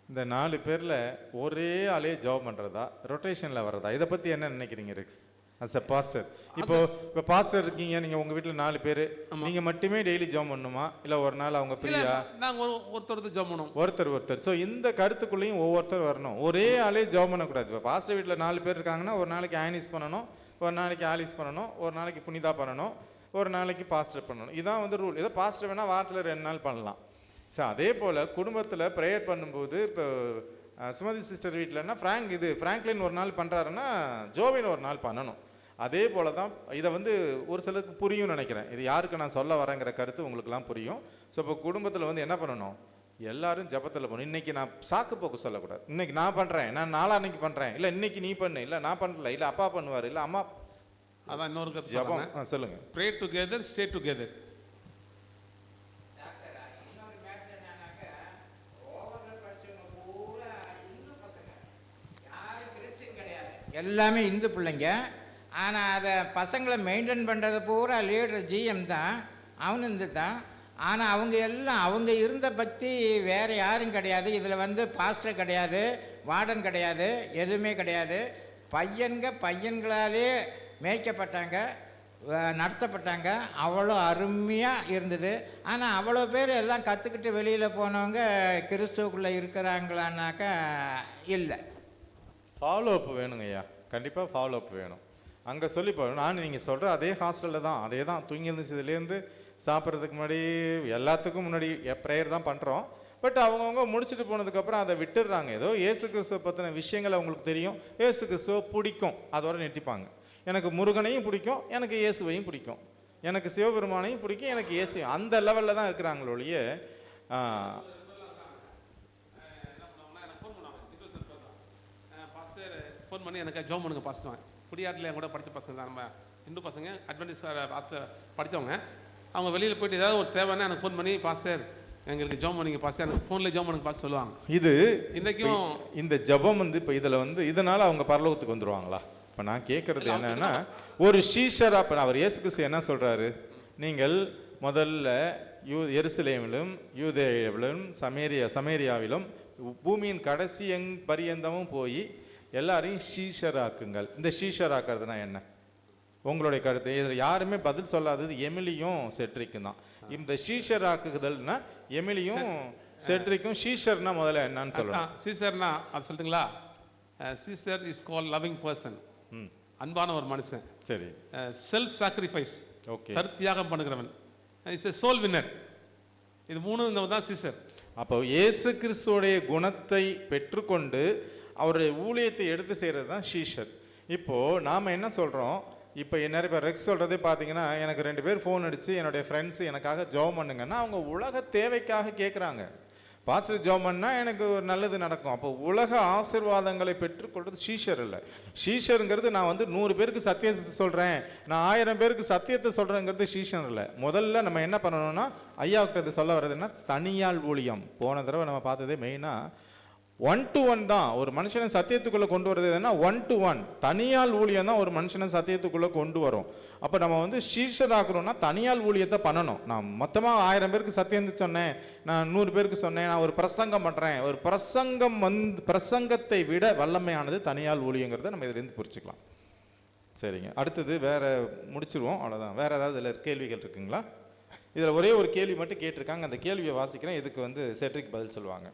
இந்த 4 பேரில் ஒரே ஆளே ஜெபம் பண்ணுறதா, ரொட்டேஷனில் வர்றதா, இதை பற்றி என்ன நினைக்கிறீங்க ரெக்ஸ் அஸ் எ பாஸ்டர்? இப்போ பாஸ்டர் இருக்கீங்க, நீங்கள் உங்கள் வீட்டில் 4 பேர், நீங்கள் மட்டுமே டெய்லி ஜெபம் பண்ணணுமா, இல்லை ஒரு நாள் அவங்க பிரியா? நாங்கள் ஒருத்தர் ஜெபம் பண்ணுவோம், ஒருத்தர். ஸோ இந்த கருத்துக்குள்ளேயும் ஒவ்வொருத்தர் வரணும். ஒரே ஆளே ஜெபம் பண்ணக்கூடாது. இப்போ பாஸ்டர் வீட்டில் 4 பேர் இருக்காங்கன்னா, ஒரு நாளைக்கு ஆனிஸ் பண்ணணும், ஒரு நாளைக்கு ஆலிஸ் பண்ணணும், ஒரு நாளைக்கு புனிதா பண்ணணும், ஒரு நாளைக்கு பாஸ்டர் பண்ணணும். இதான் வந்து ரூல். இதை பாஸ்டர் வேணால் வாரத்தில் 2 நாள் பண்ணலாம். ஸோ அதே போல் குடும்பத்தில் ப்ரேயர் பண்ணும்போது, இப்போ சுமதி சிஸ்டர் வீட்டிலன்னா ஃப்ராங்க்லின் ஒரு நாள் பண்ணுறாருன்னா ஜோவின் ஒரு நாள் பண்ணணும். அதே போல் தான் இதை வந்து ஒரு சிலருக்கு புரியும் நினைக்கிறேன். இது யாருக்கு நான் சொல்ல வரேங்கிற கருத்து உங்களுக்குலாம் புரியும். ஸோ இப்போ குடும்பத்தில் வந்து என்ன பண்ணணும், எல்லாரும் ஜபத்தில் பண்ணணும். இன்றைக்கி நான் சாக்கு போக்கு சொல்லக்கூடாது. இன்றைக்கி நான் பண்ணுறேன், நான் நாளான்னைக்கு பண்ணுறேன், இல்லை இன்றைக்கி நீ பண்ணு, இல்லை நான் பண்ணல, இல்லை அப்பா பண்ணுவார், இல்லை அம்மா. அதான் இன்னொரு கருத்து ஜபம் சொல்லுங்கள். Pray together, stay together. எல்லாமே இந்து பிள்ளைங்க. ஆனால் அதை பசங்களை மெயின்டைன் பண்ணுறது பூரா லீடர் ஜிஎம் தான், அவனு இந்து தான். ஆனால் அவங்க எல்லாம் அவங்க இருந்த பற்றி வேறு யாரும் கிடையாது. இதில் வந்து பாஸ்டர் கிடையாது, வார்டன் கிடையாது, எதுவுமே கிடையாது. பையன்களாலே மேய்க்கப்பட்டாங்க, நடத்தப்பட்டாங்க. அவ்வளோ அருமையாக இருந்தது. ஆனால் அவ்வளோ பேர் எல்லாம் கற்றுக்கிட்டு வெளியில் போனவங்க கிறிஸ்துவுக்குள்ளே இருக்கிறாங்களான்னாக்கா இல்லை. ஃபாலோ அப் வேணுங்க ஐயா, கண்டிப்பாக ஃபாலோ அப் வேணும். அங்கே சொல்லி போகணும். நான் நீங்கள் சொல்கிற அதே ஹாஸ்டலில் தான், அதே தான் தூங்கி இருந்துச்சதுலேருந்து சாப்பிட்றதுக்கு முன்னாடி எல்லாத்துக்கும் முன்னாடி ப்ரேயர் தான் பண்ணுறோம். பட் அவங்கவுங்க முடிச்சுட்டு போனதுக்கப்புறம் அதை விட்டுடுறாங்க. ஏதோ இயேசு கிறிஸ்துவை பற்றின விஷயங்கள் அவங்களுக்கு தெரியும், இயேசு கிறிஸ்துவை பிடிக்கும், அதோட நிறுத்திப்பாங்க. எனக்கு முருகனையும் பிடிக்கும், எனக்கு இயேசுவையும் பிடிக்கும், எனக்கு சிவபெருமானையும் பிடிக்கும், எனக்கு இயேசுவையும், அந்த லெவலில் தான் இருக்கிறாங்களே ஒழிய ஃபோன் பண்ணி எனக்கு ஜோம் பண்ணுங்க பாஸ்டுவேன். குடியாட்டில் என் கூட படித்த பசங்க தான், நம்ம இந்து பசங்க, அட்வென்டிஸ் பாஸ்டர் படித்தவங்க. அவங்க வெளியில் போயிட்டு ஏதாவது ஒரு தேவைன்னா எனக்கு ஃபோன் பண்ணி பாஸ்டர் எங்களுக்கு ஜோம் பண்ணிங்க பாஸ்டர், எனக்கு ஃபோனில் ஜோம் பண்ணுங்க பாஸ்டர் சொல்லுவாங்க. இது இன்றைக்கும் இந்த ஜபம் வந்து இப்போ இதில் வந்து இதனால் அவங்க பரலோகத்துக்கு வந்துடுவாங்களா? இப்போ நான் கேட்குறது என்னன்னா, ஒரு ஷீஷராக இப்போ அவர் இயேசு கிறிஸ்து என்ன சொல்கிறாரு, நீங்கள் முதல்ல எருசலேமிலும் யூதேயாவிலும் சமேரியாவிலும் பூமியின் கடைசி பரியந்தமும் போய் எல்லாரையும் ஷீஷராக்குங்கள். இந்த ஷீஷராக்குறதுனா என்ன, உங்களுடைய கருத்து? இதில் யாருமே பதில் சொல்லாதது எமிலியும் செட்ரிக்கும் தான். இந்த ஷீஷராக்குதல்னா எமிலியும் செட்ரிக்கும். ஷீஷர்னா முதல்ல என்னன்னு சொல்லலாம். சீசர்னா அது சொல்லிட்டுங்களா? Caesar is call loving person, அன்பான ஒரு மனுஷன். சரி. செல்ஃப் சாக்ரிஃபைஸ், ஓகே, கருத்தியாகம் பண்ணுகிறவன், இஸ் சோல் வின்னர். இது 3 தான் சீசர். அப்போ இயேசு கிறிஸ்துவோடைய குணத்தை பெற்றுக்கொண்டு அவருடைய ஊழியத்தை எடுத்து செய்கிறது தான் ஷீஷர். இப்போது நாம் என்ன சொல்கிறோம், இப்போ நிறைய பேர் ரெக்ஸ் சொல்கிறதே பார்த்தீங்கன்னா, எனக்கு 2 பேர் ஃபோன் அடித்து என்னுடைய ஃப்ரெண்ட்ஸு எனக்காக ஜெபம் பண்ணுங்கன்னா அவங்க உலக தேவைக்காக கேட்குறாங்க. பாஸ்டர் ஜெபம் பண்ணால் எனக்கு ஒரு நல்லது நடக்கும். அப்போ உலக ஆசீர்வாதங்களை பெற்றுக்கொள்வது ஷீஷர் இல்லை. ஷீஷருங்கிறது நான் வந்து 100 பேருக்கு சத்தியத்தை சொல்கிறேன், நான் 1000 பேருக்கு சத்தியத்தை சொல்கிறேங்கிறது ஷீஷர் இல்லை. முதல்ல நம்ம என்ன பண்ணணும்னா, ஐயாவுக்கு சொல்ல வர்றதுன்னா தனியால் ஊழியம். போன தடவை நம்ம பார்த்ததே மெயினாக 1 to 1 தான் ஒரு மனுஷனை சத்தியத்துக்குள்ளே கொண்டு வரது. எதுனா 1 to 1 தனியால் ஊழியம் தான் ஒரு மனுஷனை சத்தியத்துக்குள்ளே கொண்டு வரும். அப்போ நம்ம வந்து சீஷராக்கணும்னா தனியால் ஊழியத்தை பண்ணணும். நான் மொத்தமாக 1000 பேருக்கு சத்தியம் சொன்னேன், நான் 100 பேருக்கு சொன்னேன், நான் ஒரு பிரசங்கம் பண்ணுறேன். ஒரு பிரசங்கத்தை விட வல்லமையானது தனியால் ஊழியங்கிறத நம்ம இதுலேருந்து புரிச்சுக்கலாம். சரிங்க, அடுத்தது வேற முடிச்சிருவோம், அவ்வளோதான். வேற ஏதாவது இதில் கேள்விகள் இருக்குங்களா? இதில் ஒரே ஒரு கேள்வி மட்டும் கேட்டிருக்காங்க, அந்த கேள்வியை வாசிக்கிறேன். இதுக்கு வந்து செட்ரிக் பதில் சொல்லுவாங்க.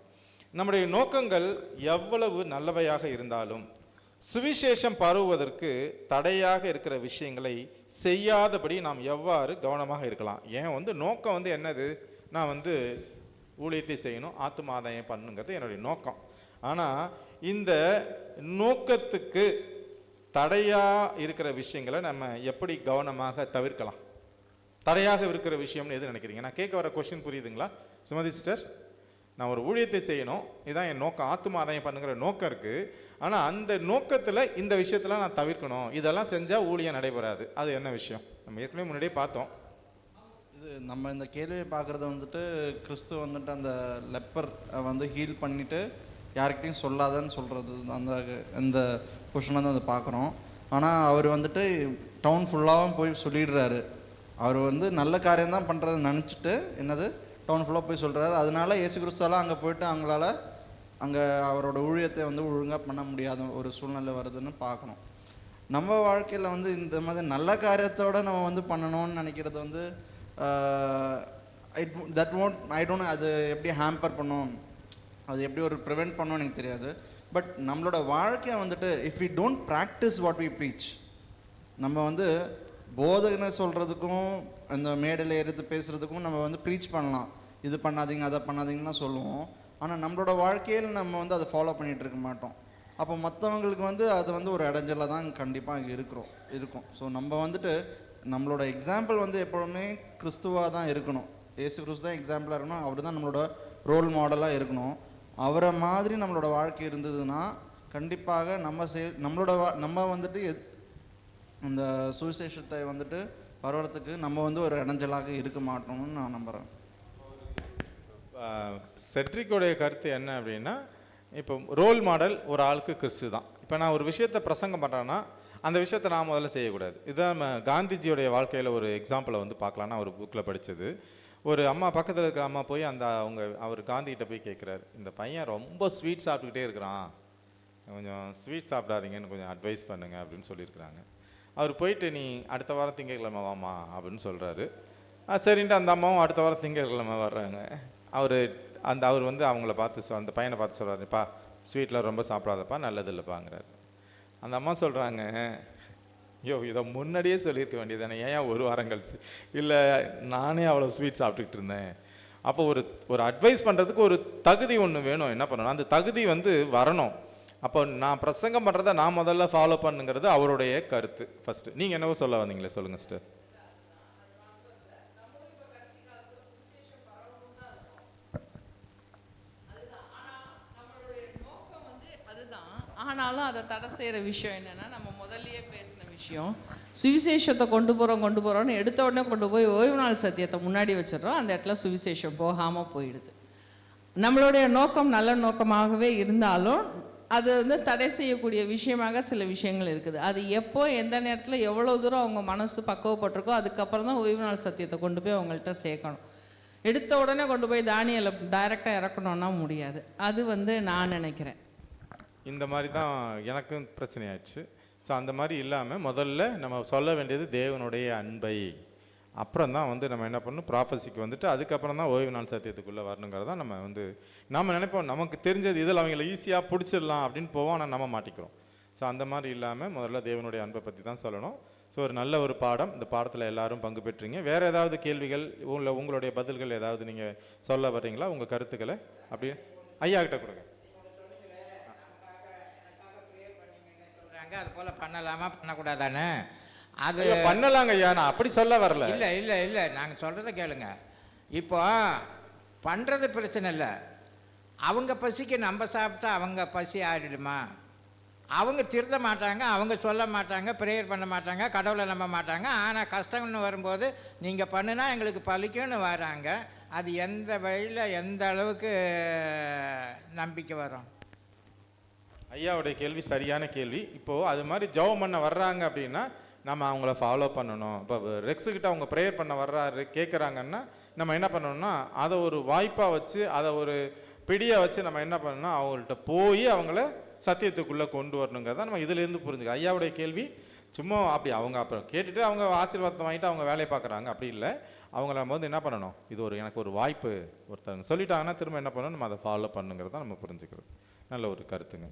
நம்முடைய நோக்கங்கள் எவ்வளவு நல்லவையாக இருந்தாலும் சுவிசேஷம் பரவுவதற்கு தடையாக இருக்கிற விஷயங்களை செய்யாதபடி நாம் எவ்வாறு கவனமாக இருக்கலாம்? ஏன் வந்து நோக்கம் வந்து என்னது? நான் வந்து ஊழியத்தை செய்யணும், ஆத்துமாதாயம் பண்ணுங்கிறது என்னுடைய நோக்கம். ஆனால் இந்த நோக்கத்துக்கு தடையாக இருக்கிற விஷயங்களை நம்ம எப்படி கவனமாக தவிர்க்கலாம்? தடையாக இருக்கிற விஷயம்னு எது நினைக்கிறீங்க? நான் கேட்க வர கொஸ்டின் புரியுதுங்களா சுமதி சிஸ்டர்? நான் ஒரு ஊழியத்தை செய்யணும், இதுதான் என் நோக்கம், ஆத்தும ஆதாயம் பண்ணுங்கிற நோக்கம் இருக்குது. ஆனால் அந்த நோக்கத்தில் இந்த விஷயத்தில் நான் தவிர்க்கணும், இதெல்லாம் செஞ்சால் ஊழியம் நடைபெறாது. அது என்ன விஷயம்? நம்ம ஏற்கனவே முன்னாடியே பார்த்தோம். இது நம்ம இந்த கேள்வியை பார்க்குறது வந்துட்டு கிறிஸ்து வந்துட்டு அந்த லெப்பர் வந்து ஹீல் பண்ணிவிட்டு யார்கிட்டையும் சொல்லாதன்னு சொல்கிறது, அந்த கொஷனை தான் அதை பார்க்குறோம். ஆனால் அவர் வந்துட்டு டவுன் ஃபுல்லாகவும் போய் சொல்லிடுறாரு. அவர் வந்து நல்ல காரியம் தான் பண்ணுறது நினச்சிட்டு என்னது டவுன் ஃபுல்லாக போய் சொல்கிறாரு. அதனால இயேசு கிறிஸ்துவெல்லாம் அங்கே போயிட்டு அவங்களால அங்கே அவரோட ஊழியத்தை வந்து ஒழுங்காக பண்ண முடியாத ஒரு சூழ்நிலை வருதுன்னு பார்க்கணும். நம்ம வாழ்க்கையில் வந்து இந்த மாதிரி நல்ல காரியத்தோடு நம்ம வந்து பண்ணணும்னு நினைக்கிறது வந்து அது எப்படி ஹேம்பர் பண்ணும், அது எப்படி ஒரு ப்ரிவெண்ட் பண்ணணும்னு எனக்கு தெரியாது. பட் நம்மளோட வாழ்க்கையை வந்துட்டு if we don't practise what we preach, நம்ம வந்து போதனை சொல்கிறதுக்கும் அந்த மேடையில் எடுத்து பேசுகிறதுக்கும் நம்ம வந்து ப்ரீச் பண்ணலாம், இது பண்ணாதீங்க அதை பண்ணாதீங்கன்னா சொல்லுவோம். ஆனால் நம்மளோட வாழ்க்கையில் நம்ம வந்து அதை ஃபாலோ பண்ணிகிட்டு இருக்க மாட்டோம். அப்போ மற்றவங்களுக்கு வந்து அது வந்து ஒரு இடைஞ்சலாக தான் கண்டிப்பாக இருக்கும். ஸோ நம்ம வந்துட்டு நம்மளோட எக்ஸாம்பிள் வந்து எப்பொழுதுமே கிறிஸ்துவாக தான் இருக்கணும். இயேசு கிறிஸ்து தான் எக்ஸாம்பிளாக இருக்கணும், அவர் தான் நம்மளோட ரோல் மாடலாக இருக்கணும். அவரை மாதிரி நம்மளோட வாழ்க்கை இருந்ததுன்னா கண்டிப்பாக நம்ம வந்துட்டு இந்த சுவிசேஷத்தை வந்துட்டு பரவறதுக்கு நம்ம வந்து ஒரு இடைஞ்சலாக இருக்க மாட்டோம்னு நான் நம்புகிறேன். செட்ரிக்கோடைய கருத்து என்ன அப்படின்னா, இப்போ ரோல் மாடல் ஒரு ஆளுக்கு கிறிஸ்து தான். இப்போ நான் ஒரு விஷயத்தை பிரசங்கம் பண்ணுறேன்னா அந்த விஷயத்தை நான் முதல்ல செய்யக்கூடாது. இதுதான் நம்ம காந்திஜியோடைய வாழ்க்கையில் ஒரு எக்ஸாம்பிளை வந்து பார்க்கலான்னா ஒரு புக்கில் படித்தது. ஒரு அம்மா பக்கத்தில் இருக்கிற அம்மா போய் அவர் காந்திகிட்ட போய் கேட்குறாரு, இந்த பையன் ரொம்ப ஸ்வீட் சாப்பிட்டுக்கிட்டே இருக்கிறான், கொஞ்சம் ஸ்வீட் சாப்பிடாதீங்கன்னு கொஞ்சம் அட்வைஸ் பண்ணுங்க அப்படின்னு சொல்லியிருக்கிறாங்க. அவர் போயிட்டு நீ அடுத்த வாரம் திங்கட்கிழமை வாமா அப்படின்னு சொல்கிறாரு. சரின்ட்டு அந்த அம்மாவும் அடுத்த வாரம் திங்கட்கிழமை வர்றாங்க. அவர் வந்து அவங்கள பார்த்து அந்த பையனை பார்த்து சொல்கிறாருப்பா, ஸ்வீட்டில் ரொம்ப சாப்பிடாதப்பா, நல்லது இல்லைப்பாங்கிறாரு. அந்த அம்மா சொல்கிறாங்க, இதை முன்னாடியே சொல்லியிருக்க வேண்டியதானே, ஏன் ஒரு வாரம் கழிச்சு? இல்லை, நானே அவ்வளோ ஸ்வீட் சாப்பிட்டுக்கிட்டு இருந்தேன். அப்போ ஒரு அட்வைஸ் பண்ணுறதுக்கு ஒரு தகுதி ஒன்று வேணும். என்ன பண்ணணும், அந்த தகுதி வந்து வரணும். அப்போ நான் பிரசங்கம் பண்ணுறதை நான் முதல்ல ஃபாலோ பண்ணுங்கிறது அவருடைய கருத்து. ஃபஸ்ட்டு நீங்கள் என்னவோ சொல்ல வந்தீங்களே, சொல்லுங்கள் சிஸ்டர். ஆனாலும் அதை தடை செய்கிற விஷயம் என்னென்னா, நம்ம முதல்லையே பேசின விஷயம், சுவிசேஷத்தை கொண்டு போகிறோன்னு எடுத்த உடனே கொண்டு போய் ஓய்வு நாள் சத்தியத்தை முன்னாடி வச்சிடறோம். அந்த இடத்துல சுவிசேஷம் போகாமல் போயிடுது. நம்மளுடைய நோக்கம் நல்ல நோக்கமாகவே இருந்தாலும் அது வந்து தடை செய்யக்கூடிய விஷயமாக சில விஷயங்கள் இருக்குது. அது எப்போ எந்த நேரத்தில் எவ்வளோ தூரம் அவங்க மனசு பக்குவப்பட்டிருக்கோ அதுக்கப்புறம் தான் ஓய்வு நாள் சத்தியத்தை கொண்டு போய் அவங்கள்ட்ட சேர்க்கணும். எடுத்த உடனே கொண்டு போய் தானியலை டைரெக்டாக இறக்கணுன்னா முடியாது. அது வந்து நான் நினைக்கிறேன். இந்த மாதிரி தான் எனக்கும் பிரச்சனையாச்சு. ஸோ அந்த மாதிரி இல்லாமல் முதல்ல நம்ம சொல்ல வேண்டியது தேவனுடைய அன்பை, அப்புறம் தான் வந்து நம்ம என்ன பண்ணணும், ப்ராஃபஸிக்கு வந்துட்டு அதுக்கப்புறம் தான் ஓய்வு நாள் சத்தியத்துக்குள்ளே வரணுங்கிறதா நம்ம நினைப்போம். நமக்கு தெரிஞ்சது இதில் அவங்கள ஈஸியாக பிடிச்சிடலாம் அப்படின்னு போவோம், ஆனால் நம்ம மாட்டிக்கிறோம். ஸோ அந்த மாதிரி இல்லாமல் முதல்ல தேவனுடைய அன்பை பற்றி தான் சொல்லணும். ஸோ ஒரு நல்ல ஒரு பாடம், இந்த பாடத்தில் எல்லாரும் பங்கு பெற்றீங்க. வேறு ஏதாவது கேள்விகள் உங்களுடைய பதில்கள் ஏதாவது நீங்கள் சொல்ல வர்றீங்களா? உங்கள் கருத்துக்களை அப்படியே ஐயா கிட்ட கொடுங்க. அது போல் பண்ணலாமா பண்ணக்கூடாதானே? அது பண்ணலாங்க ஐயா, நான் அப்படி சொல்ல வரல. இல்லை நாங்கள் சொல்கிறத கேளுங்க. இப்போ பண்ணுறது பிரச்சனை இல்லை. அவங்க பசிக்கு நம்ம சாப்பிட்டா அவங்க பசி ஆடிடுமா? அவங்க திருத்த மாட்டாங்க, அவங்க சொல்ல மாட்டாங்க, ப்ரேயர் பண்ண மாட்டாங்க, கடவுளை நம்ப மாட்டாங்க. ஆனால் கஷ்டம்னு வரும்போது நீங்கள் பண்ணுனா எங்களுக்கு பலிக்கும்னு வராங்க. அது எந்த வழியில் எந்த அளவுக்கு நம்பிக்கை வரும்? ஐயாவுடைய கேள்வி சரியான கேள்வி. இப்போது அது மாதிரி ஜெபம் பண்ண வர்றாங்க அப்படின்னா நம்ம அவங்கள ஃபாலோ பண்ணணும். இப்போ ரெக்ஸுக்கிட்ட அவங்க ப்ரேயர் பண்ண வர்றாரு கேட்குறாங்கன்னா நம்ம என்ன பண்ணணும்னா அதை ஒரு வாய்ப்பாக வச்சு, அதை ஒரு பிடியை வச்சு நம்ம என்ன பண்ணணும்னா அவங்கள்ட்ட போய் அவங்கள சத்தியத்துக்குள்ளே கொண்டு வரணுங்கிறத நம்ம இதிலேருந்து புரிஞ்சுக்கலாம். ஐயாவுடைய கேள்வி சும்மா அப்படி அவங்க அப்புறம் கேட்டுட்டு அவங்க ஆசீர்வாதத்தை வாங்கிட்டு அவங்க வேலையை பார்க்குறாங்க, அப்படி இல்லை. அவங்கள நம்ம வந்து என்ன பண்ணணும், இது ஒரு எனக்கு ஒரு வாய்ப்பு ஒருத்தவங்க சொல்லிட்டாங்கன்னா திரும்ப என்ன பண்ணணும், நம்ம அதை ஃபாலோ பண்ணுங்கிறத நம்ம புரிஞ்சுக்கிறது நல்ல ஒரு கருத்துங்க.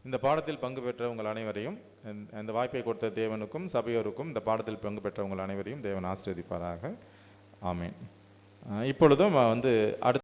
இந்த பாடத்தில் பங்கு பெற்ற உங்கள் அனைவரையும், இந்த வாய்ப்பை கொடுத்த தேவனுக்கும் சபையோருக்கும் இந்த பாடத்தில் பங்கு பெற்ற உங்கள் அனைவரையும் தேவன் ஆசீர்வதிப்பாராக. ஆமேன். இப்பொழுதும் வந்து அடுத்த